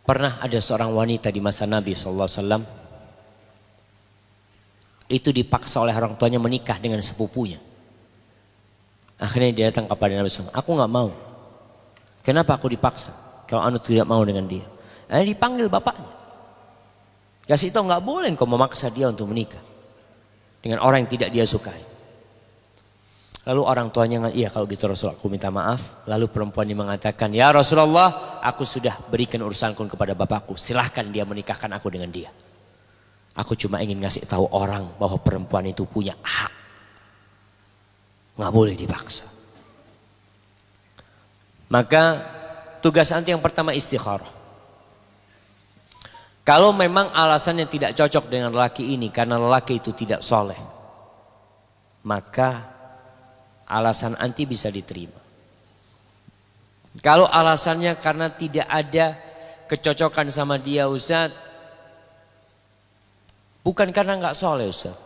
pernah ada seorang wanita di masa Nabi SAW. Itu dipaksa oleh orang tuanya menikah dengan sepupunya. Akhirnya dia datang kepada Nabi SAW. Aku gak mau. Kenapa aku dipaksa? Kalau anu tidak mau dengan dia. Akhirnya dipanggil bapaknya. Kasih tahu gak boleh engkau memaksa dia untuk menikah dengan orang yang tidak dia sukai. Lalu orang tuanya, iya kalau gitu Rasul, aku minta maaf. Lalu perempuan ini mengatakan, ya Rasulullah, aku sudah berikan urusanku kepada bapakku. Silahkan dia menikahkan aku dengan dia. Aku cuma ingin ngasih tahu orang bahwa perempuan itu punya hak. Nggak boleh dipaksa. Maka tugas anti yang pertama istikharah. Kalau memang alasannya tidak cocok dengan lelaki ini karena lelaki itu tidak soleh, maka alasan anti bisa diterima. Kalau alasannya karena tidak ada kecocokan sama dia Ustaz, bukan karena nggak soleh Ustaz,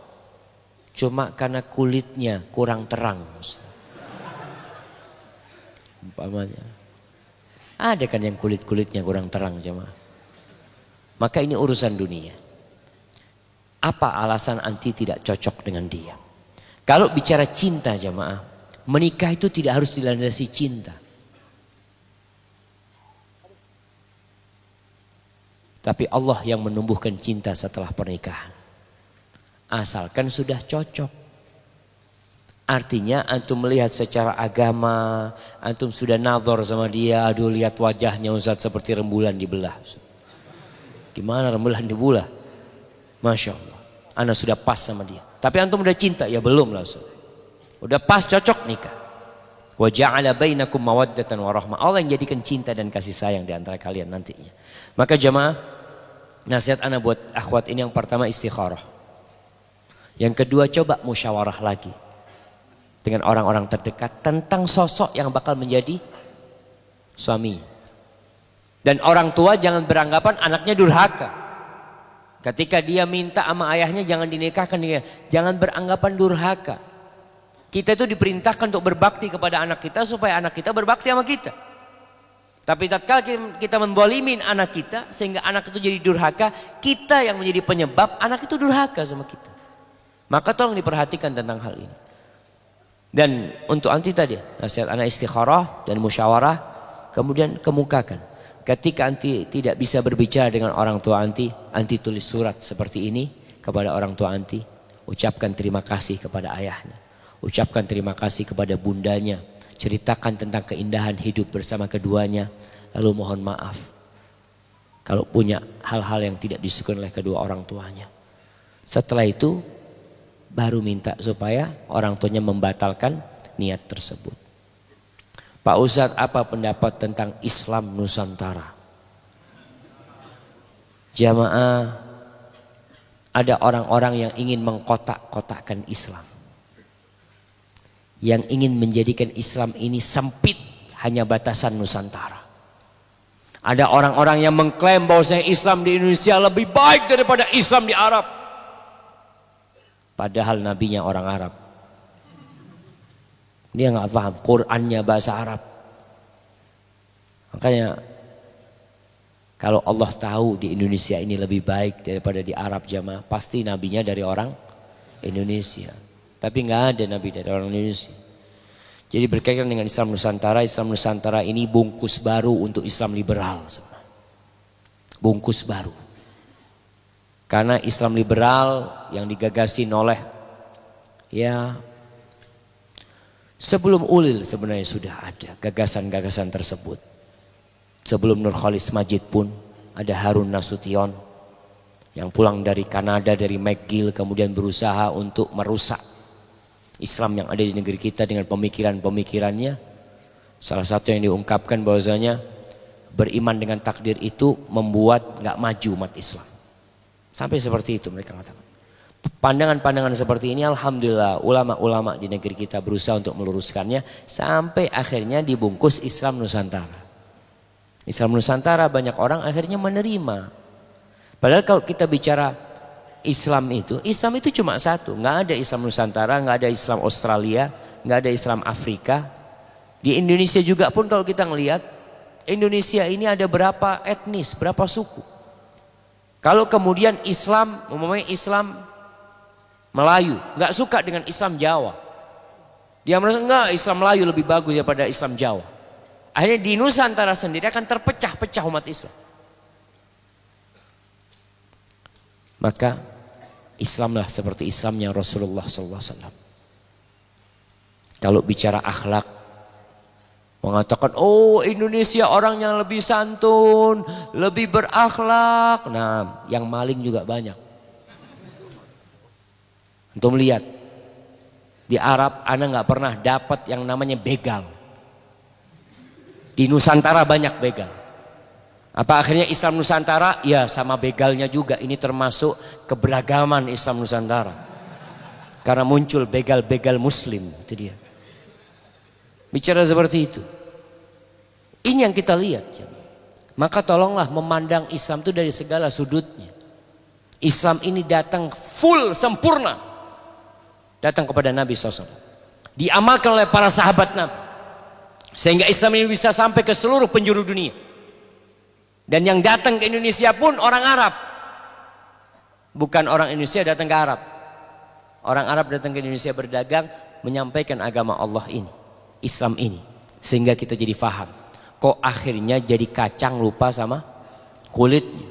cuma karena kulitnya kurang terang Ustaz. Umpamanya ada kan yang kulitnya kurang terang jemaah. Maka ini urusan dunia. Apa alasan anti tidak cocok dengan dia? Kalau bicara cinta jemaah, menikah itu tidak harus dilandasi cinta. Tapi Allah yang menumbuhkan cinta setelah pernikahan. Asalkan sudah cocok. Artinya antum melihat secara agama, antum sudah nazar sama dia, aduh lihat wajahnya Ustaz seperti rembulan dibelah. Gimana rembulan dibelah? Masya Allah, ana sudah pas sama dia. Tapi antum udah cinta? Ya belum lah Ustaz. Udah pas cocok nikah. Wa ja'ala bainakum mawaddatan wa rahmah. Allah yang jadikan cinta dan kasih sayang di antara kalian nantinya. Maka jemaah, nasihat ana buat akhwat ini yang pertama istikharah. Yang kedua coba musyawarah lagi dengan orang-orang terdekat tentang sosok yang bakal menjadi suami. Dan orang tua jangan beranggapan anaknya durhaka. Ketika dia minta sama ayahnya jangan dinikahkan dia. Jangan beranggapan durhaka. Kita itu diperintahkan untuk berbakti kepada anak kita supaya anak kita berbakti sama kita. Tapi tatkala kita menzalimin anak kita sehingga anak itu jadi durhaka, kita yang menjadi penyebab anak itu durhaka sama kita. Maka tolong diperhatikan tentang hal ini. Dan untuk anti tadi, nasihat anak istikharah dan musyawarah, kemudian kemukakan. Ketika anti tidak bisa berbicara dengan orang tua anti tulis surat seperti ini kepada orang tua anti. Ucapkan terima kasih kepada ayahnya. Ucapkan terima kasih kepada bundanya. Ceritakan tentang keindahan hidup bersama keduanya. Lalu mohon maaf kalau punya hal-hal yang tidak disukai oleh kedua orang tuanya. Setelah itu baru minta supaya orang tuanya membatalkan niat tersebut. Pak Ustadz, apa pendapat tentang Islam Nusantara? Jamaah, ada orang-orang yang ingin mengkotak-kotakkan Islam. Yang ingin menjadikan Islam ini sempit hanya batasan Nusantara. Ada orang-orang yang mengklaim bahwasanya Islam di Indonesia lebih baik daripada Islam di Arab. Padahal nabinya orang Arab. Dia nggak paham, Qurannya bahasa Arab. Makanya kalau Allah tahu di Indonesia ini lebih baik daripada di Arab jamaah, pasti nabinya dari orang Indonesia. Tapi nggak ada nabi dari orang Indonesia. Jadi berkaitan dengan Islam Nusantara ini bungkus baru untuk Islam liberal. Bungkus baru. Karena Islam liberal yang digagasin oleh sebelum Ulil sebenarnya sudah ada gagasan-gagasan tersebut. Sebelum Nurcholish Madjid pun ada Harun Nasution yang pulang dari Kanada, dari McGill, kemudian berusaha untuk merusak Islam yang ada di negeri kita dengan pemikiran-pemikirannya. Salah satu yang diungkapkan bahwasanya beriman dengan takdir itu membuat nggak maju umat Islam. Sampai seperti itu mereka katakan. Pandangan-pandangan seperti ini alhamdulillah ulama-ulama di negeri kita berusaha untuk meluruskannya sampai akhirnya dibungkus Islam Nusantara. Islam Nusantara banyak orang akhirnya menerima. Padahal kalau kita bicara Islam itu cuma satu. Nggak ada Islam Nusantara, nggak ada Islam Australia, nggak ada Islam Afrika. Di Indonesia juga pun kalau kita ngelihat Indonesia ini ada berapa etnis, berapa suku. Kalau kemudian Islam, umumnya Islam Melayu, nggak suka dengan Islam Jawa. Dia merasa enggak, Islam Melayu lebih bagus daripada Islam Jawa. Akhirnya di Nusantara sendiri akan terpecah-pecah umat Islam. Maka Islamlah seperti Islamnya Rasulullah SAW. Kalau bicara akhlak, mengatakan oh Indonesia orang yang lebih santun, lebih berakhlak. Nah, yang maling juga banyak. Untuk melihat di Arab, Anda nggak pernah dapat yang namanya begal. Di Nusantara banyak begal. Apa akhirnya Islam Nusantara? Ya sama begalnya juga. Ini termasuk keberagaman Islam Nusantara. Karena muncul begal-begal Muslim, itu dia. Bicara seperti itu. Ini yang kita lihat. Maka tolonglah memandang Islam itu dari segala sudutnya. Islam ini datang full, sempurna. Datang kepada Nabi SAW. Diamalkan oleh para sahabat Nabi. Sehingga Islam ini bisa sampai ke seluruh penjuru dunia. Dan yang datang ke Indonesia pun orang Arab. Bukan orang Indonesia datang ke Arab. Orang Arab datang ke Indonesia berdagang, menyampaikan agama Allah ini, Islam ini. Sehingga kita jadi faham. Kok akhirnya jadi kacang lupa sama kulitnya.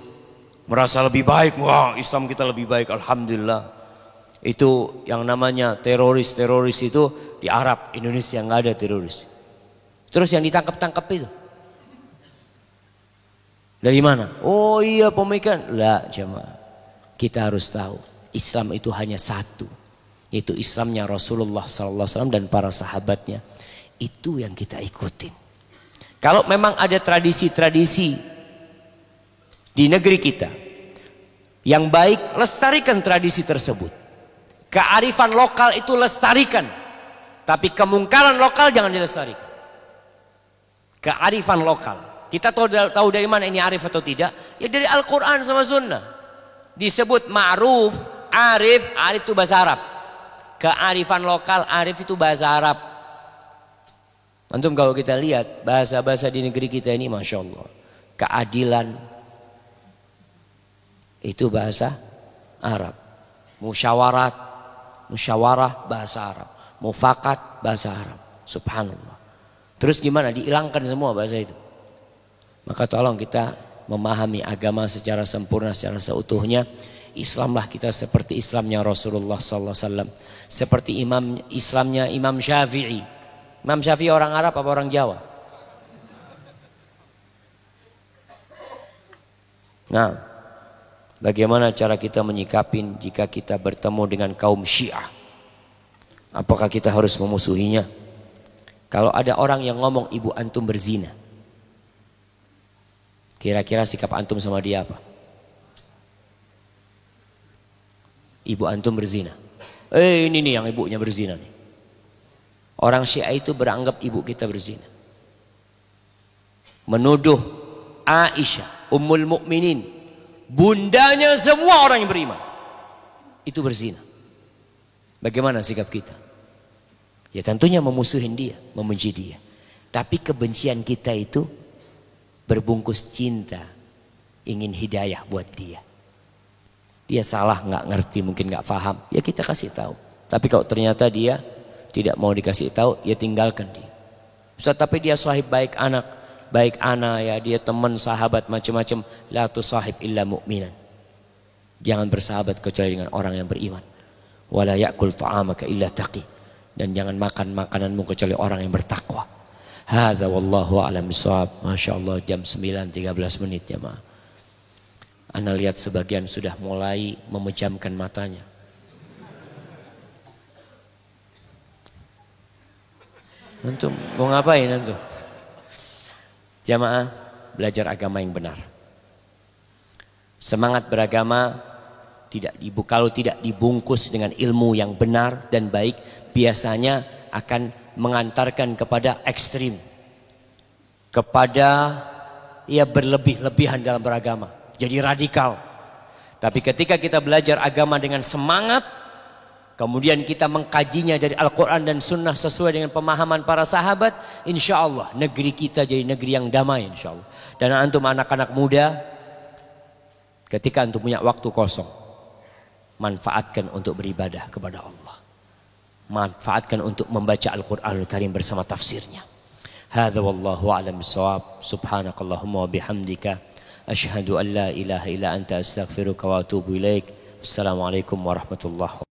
Merasa lebih baik, wah Islam kita lebih baik, alhamdulillah. Itu yang namanya teroris itu di Arab, Indonesia nggak ada teroris. Terus yang ditangkap itu dari mana? Oh iya pemikiran. Lah jemaah, kita harus tahu Islam itu hanya satu, yaitu Islamnya Rasulullah SAW dan para sahabatnya. Itu yang kita ikutin. Kalau memang ada tradisi-tradisi di negeri kita yang baik, lestarikan tradisi tersebut. Kearifan lokal itu lestarikan, tapi kemungkaran lokal jangan dilestarikan. Kearifan lokal, kita tahu dari mana ini arif atau tidak? Ya dari Al-Quran sama Sunnah. Disebut ma'ruf, arif itu bahasa Arab. Kearifan lokal, arif itu bahasa Arab. Antum kalau kita lihat bahasa-bahasa di negeri kita ini, Masya Allah, keadilan itu bahasa Arab. Musyawarah bahasa Arab. Mufakat bahasa Arab. Subhanallah. Terus gimana? Dihilangkan semua bahasa itu. Maka tolong kita memahami agama secara sempurna, secara seutuhnya. Islamlah kita seperti Islamnya Rasulullah SAW. Seperti Islamnya Imam Syafi'i. Imam Syafi'i orang Arab apa orang Jawa? Nah, bagaimana cara kita menyikapin jika kita bertemu dengan kaum Syiah? Apakah kita harus memusuhinya? Kalau ada orang yang ngomong ibu antum berzina, kira-kira sikap antum sama dia apa? Ibu antum berzina. Ini nih yang ibunya berzina nih. Orang Syiah itu beranggap ibu kita berzina. Menuduh Aisyah, Ummul Mukminin, bundanya semua orang yang beriman, itu berzina. Bagaimana sikap kita? Ya tentunya memusuhin dia, membenci dia. Tapi kebencian kita itu berbungkus cinta, ingin hidayah buat dia. Dia salah, nggak ngerti, mungkin nggak paham, ya kita kasih tahu. Tapi kalau ternyata dia tidak mau dikasih tahu, ya tinggalkan dia. Ustaz, tapi dia sahib baik anak, ya dia teman, sahabat, macam-macam. La tusahib illa mu'minan. Jangan bersahabat kecuali dengan orang yang beriman. Wala ya'kul ta'amaka illa taqi. Dan jangan makan makananmu kecuali orang yang bertakwa. Hadza wallahu a'lam bishawab. Masyaallah, jam 9.13 menit ya ma. Ana lihat sebagian sudah mulai memejamkan matanya. Antum mau ngapain antum? Jamaah, belajar agama yang benar. Semangat beragama kalau tidak dibungkus dengan ilmu yang benar dan baik, biasanya akan mengantarkan kepada ekstrim, kepada ya berlebih-lebihan dalam beragama, jadi radikal. Tapi ketika kita belajar agama dengan semangat, kemudian kita mengkajinya dari Al-Quran dan Sunnah sesuai dengan pemahaman para sahabat, insya Allah negeri kita jadi negeri yang damai insya Allah. Dan antum anak-anak muda, ketika antum punya waktu kosong, manfaatkan untuk beribadah kepada Allah. Manfaatkan untuk membaca Al-Quranul Karim bersama tafsirnya. Hadza wallahu a'lam bishawab. Subhanakallahumma wa bihamdika asyhadu an la ilaha illa anta astaghfiruka wa atubu ilaik. Assalamualaikum warahmatullahi wabarakatuh.